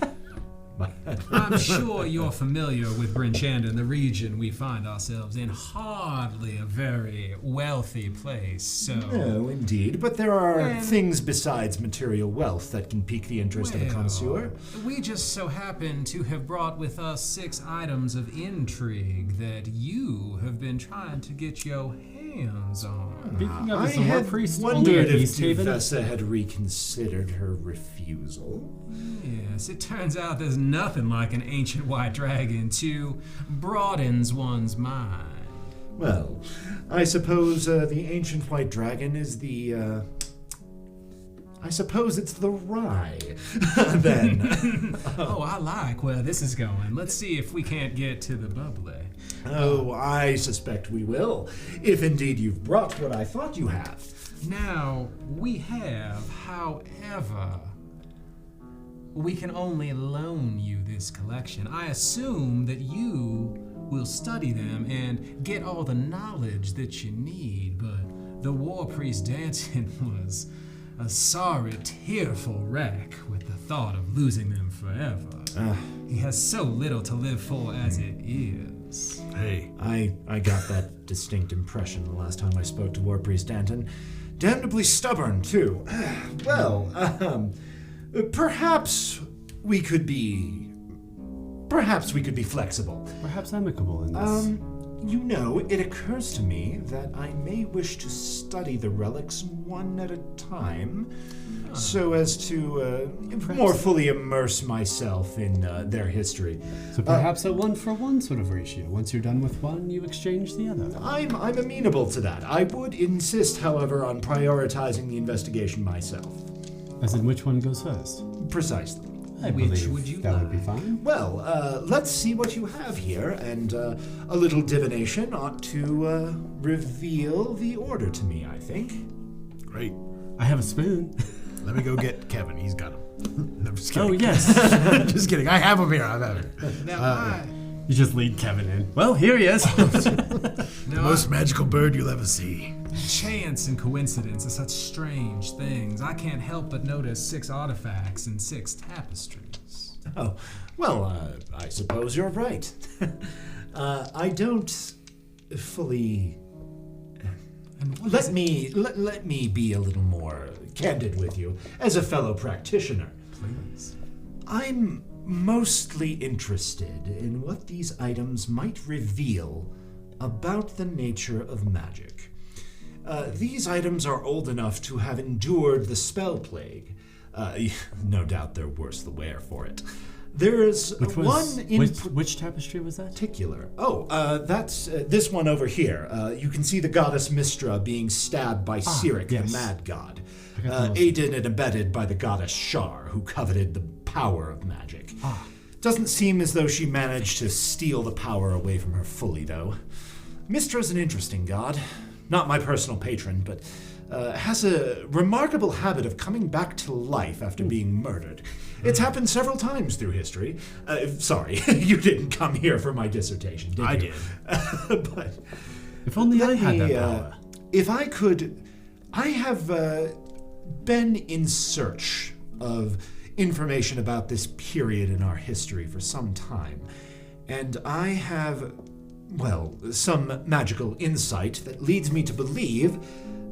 I'm sure you're familiar with Brinchanda and the region we find ourselves in. Hardly a very wealthy place, so... No, indeed, but there are things besides material wealth that can pique the interest of a connoisseur. We just so happen to have brought with us 6 items of intrigue that you have been trying to get your hands on. Speaking of, I is the war had priest only wondered at if East Haven? Tuvessa had reconsidered her refusal. Yes, it turns out there's nothing like an ancient white dragon to broadens one's mind. Well, I suppose the ancient white dragon is the, I suppose it's the rye, then. Oh, I like where this is going. Let's see if we can't get to the bubbly. Oh, I suspect we will, if indeed you've brought what I thought you have. Now, we have, however, we can only loan you this collection. I assume that you will study them and get all the knowledge that you need, but the war priest Danton was a sorry, tearful wreck with the thought of losing them forever. He has so little to live for as it is. Hey. I got that distinct impression the last time I spoke to War Priest Danton. Damnably stubborn, too. Well, perhaps we could be flexible. Perhaps amicable in this. You know, it occurs to me that I may wish to study the relics one at a time, so as to more fully immerse myself in their history. So perhaps a 1-for-1 sort of ratio. Once you're done with one, you exchange the other. I'm amenable to that. I would insist, however, on prioritizing the investigation myself. As in which one goes first? Precisely. I Which believe would you that would be like? fine. Well, let's see what you have here, and a little divination ought to reveal the order to me, I think. Great. I have a spoon. Let me go get Kevin. He's got him. No, I'm just kidding. Oh, yes. Just kidding. I have him here. I have him. Now, You just lead Kevin in. Well, here he is. The most magical bird you'll ever see. chance and coincidence are such strange things. I can't help but notice 6 artifacts and 6 tapestries. Oh, well, I suppose you're right. I don't fully... Let me be a little more candid with you as a fellow practitioner. Please. I'm mostly interested in what these items might reveal about the nature of magic. These items are old enough to have endured the spell plague. No doubt they're worse the wear for it. There's one in which tapestry was that? particular. That's this one over here. You can see the goddess Mistra being stabbed by Cyric, yes. the mad god, aided and abetted by the goddess Shar, who coveted the power of magic. Doesn't seem as though she managed to steal the power away from her fully, though. Mistra's an interesting god. Not my personal patron, but has a remarkable habit of coming back to life after being murdered. It's happened several times through history. Sorry, you didn't come here for my dissertation, did you? I did. But If only I had that power. if I could, I have been in search of information about this period in our history for some time, and I have, well, some magical insight that leads me to believe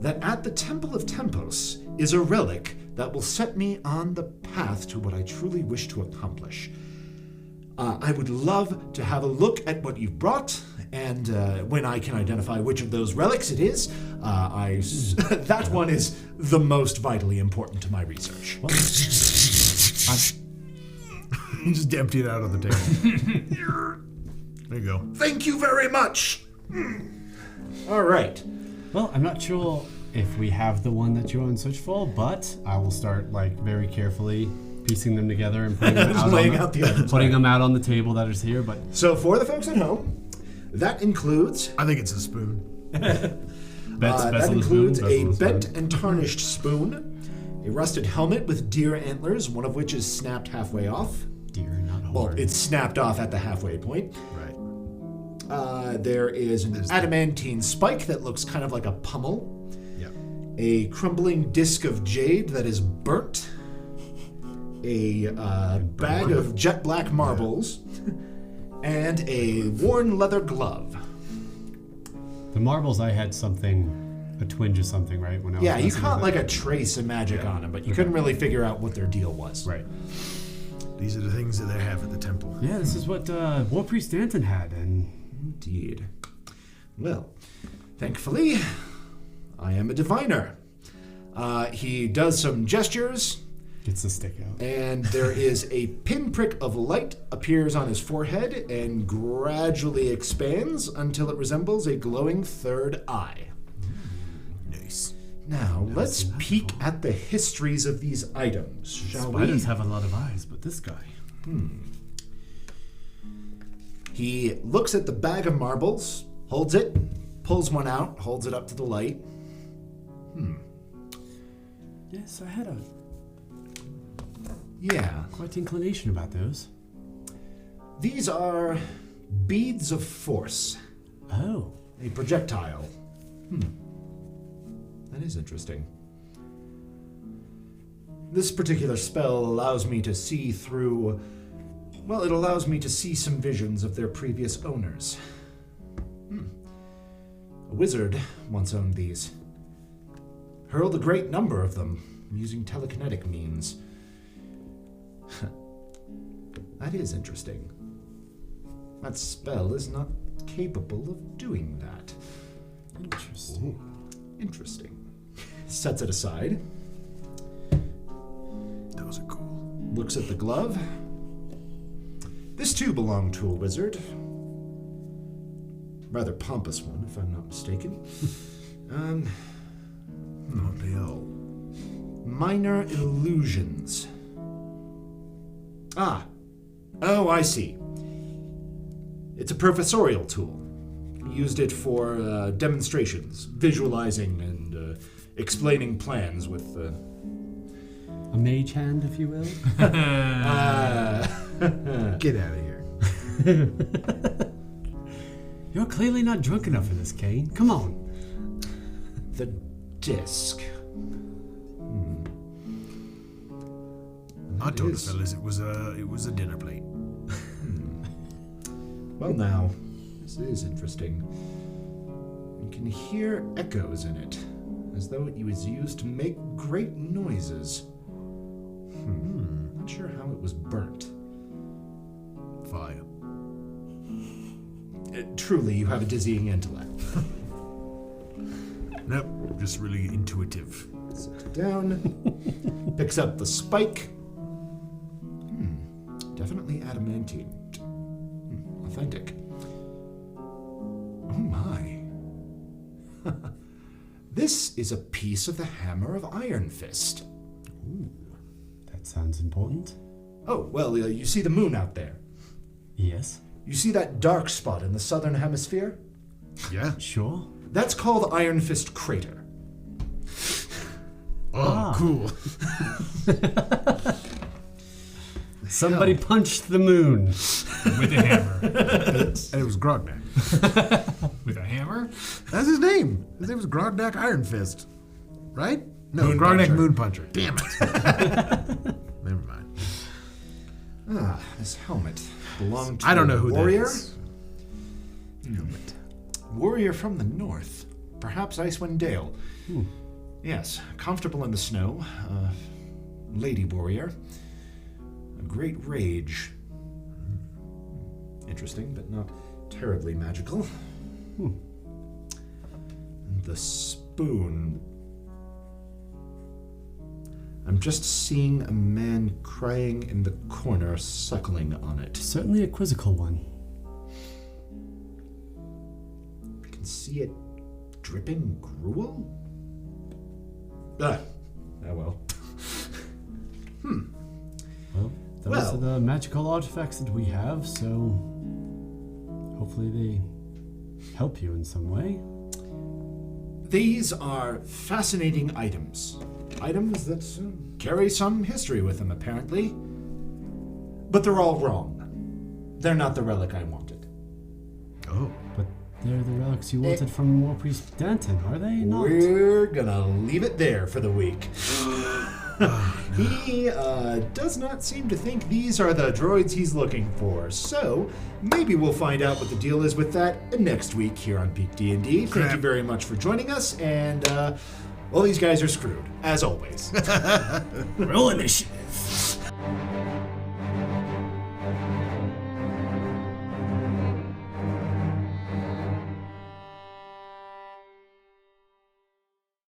that at the Temple of Tempos is a relic that will set me on the path to what I truly wish to accomplish. I would love to have a look at what you've brought, and when I can identify which of those relics it is, that one is the most vitally important to my research. You just empty it out on the table. There you go. Thank you very much. All right. Well, I'm not sure if we have the one that you're on search for, but I will start very carefully piecing them together and putting them out, putting them out on the table that is here. But So for the folks at home, that includes I think it's a spoon. that includes a bent and tarnished spoon, a rusted helmet with deer antlers, one of which is snapped halfway off, deer, not Well, it's snapped off at the halfway point. Right. There is an adamantine spike that looks kind of like a pummel. Yeah. A crumbling disc of jade that is burnt. A bag of jet black marbles. And a worn leather glove. The marbles, I had a twinge of something, right? When I was Yeah, you messing caught with like a trace of magic on them, but you couldn't really figure out what their deal was. Right. These are the things that they have at the temple. Yeah, this is what War Priest Danton had, and Indeed. Well, thankfully, I am a diviner. He does some gestures, gets the stick out. and there is a pinprick of light appears on his forehead and gradually expands until it resembles a glowing third eye. Nice. Now, let's peek at the histories of these items, shall we? Spiders have a lot of eyes, but this guy. He looks at the bag of marbles, holds it, pulls one out, holds it up to the light. Yes, I had a Yeah. quite inclination about those. These are beads of force. Oh. A projectile. That is interesting. This particular spell allows me to see through... Well, it allows me to see some visions of their previous owners. A wizard once owned these. Hurled a great number of them, using telekinetic means. That is interesting. That spell is not capable of doing that. Interesting. Interesting. Sets it aside. Those are cool. Looks at the glove. This too belonged to a wizard. Rather pompous one, if I'm not mistaken. Not they all. Minor illusions. Ah. Oh, I see. It's a professorial tool. Used it for demonstrations, visualizing and explaining plans with... A mage hand, if you will. Get out of here. You're clearly not drunk enough for this, Kane. Come on. The disc. I told the is. fellas it was a dinner plate. Well now, this is interesting. You can hear echoes in it, as though it was used to make great noises. Not sure how it was burnt. Fire. Truly, you have a dizzying intellect. Nope, just really intuitive. Sits it down, picks up the spike. Definitely adamantine. Authentic. Oh my. This is a piece of the hammer of Iron Fist. That sounds important. Oh, well, you see the moon out there. Yes. You see that dark spot in the southern hemisphere? Yeah? Sure. That's called Iron Fist Crater. Oh, cool. Somebody punched the moon. With a hammer. And it was Grognak. With a hammer? That's his name. His name was Grognak Iron Fist. Right? No, Moon Grognak Puncher. Moon Puncher. Damn it. Never mind. Ah, this helmet belonged to I don't know a who warrior. that is. Helmet. Warrior from the north. Perhaps Icewind Dale. Yes, comfortable in the snow. Lady warrior. A great rage. Interesting, but not terribly magical. The spoon. I'm just seeing a man crying in the corner, suckling on it. Certainly a quizzical one. I can see it dripping gruel? Ah, well. Well, those Well. are the magical artifacts that we have, so hopefully they help you in some way. These are fascinating items. Items that carry some history with them, apparently. But they're all wrong. they're not the relic I wanted. Oh. But they're the relics you wanted from War Priest Danton, are they not? We're gonna leave it there for the week. He does not seem to think these are the droids he's looking for, so maybe we'll find out what the deal is with that next week here on PeakD&D. Thank you very much for joining us, and well, these guys are screwed, as always. Roll initiative.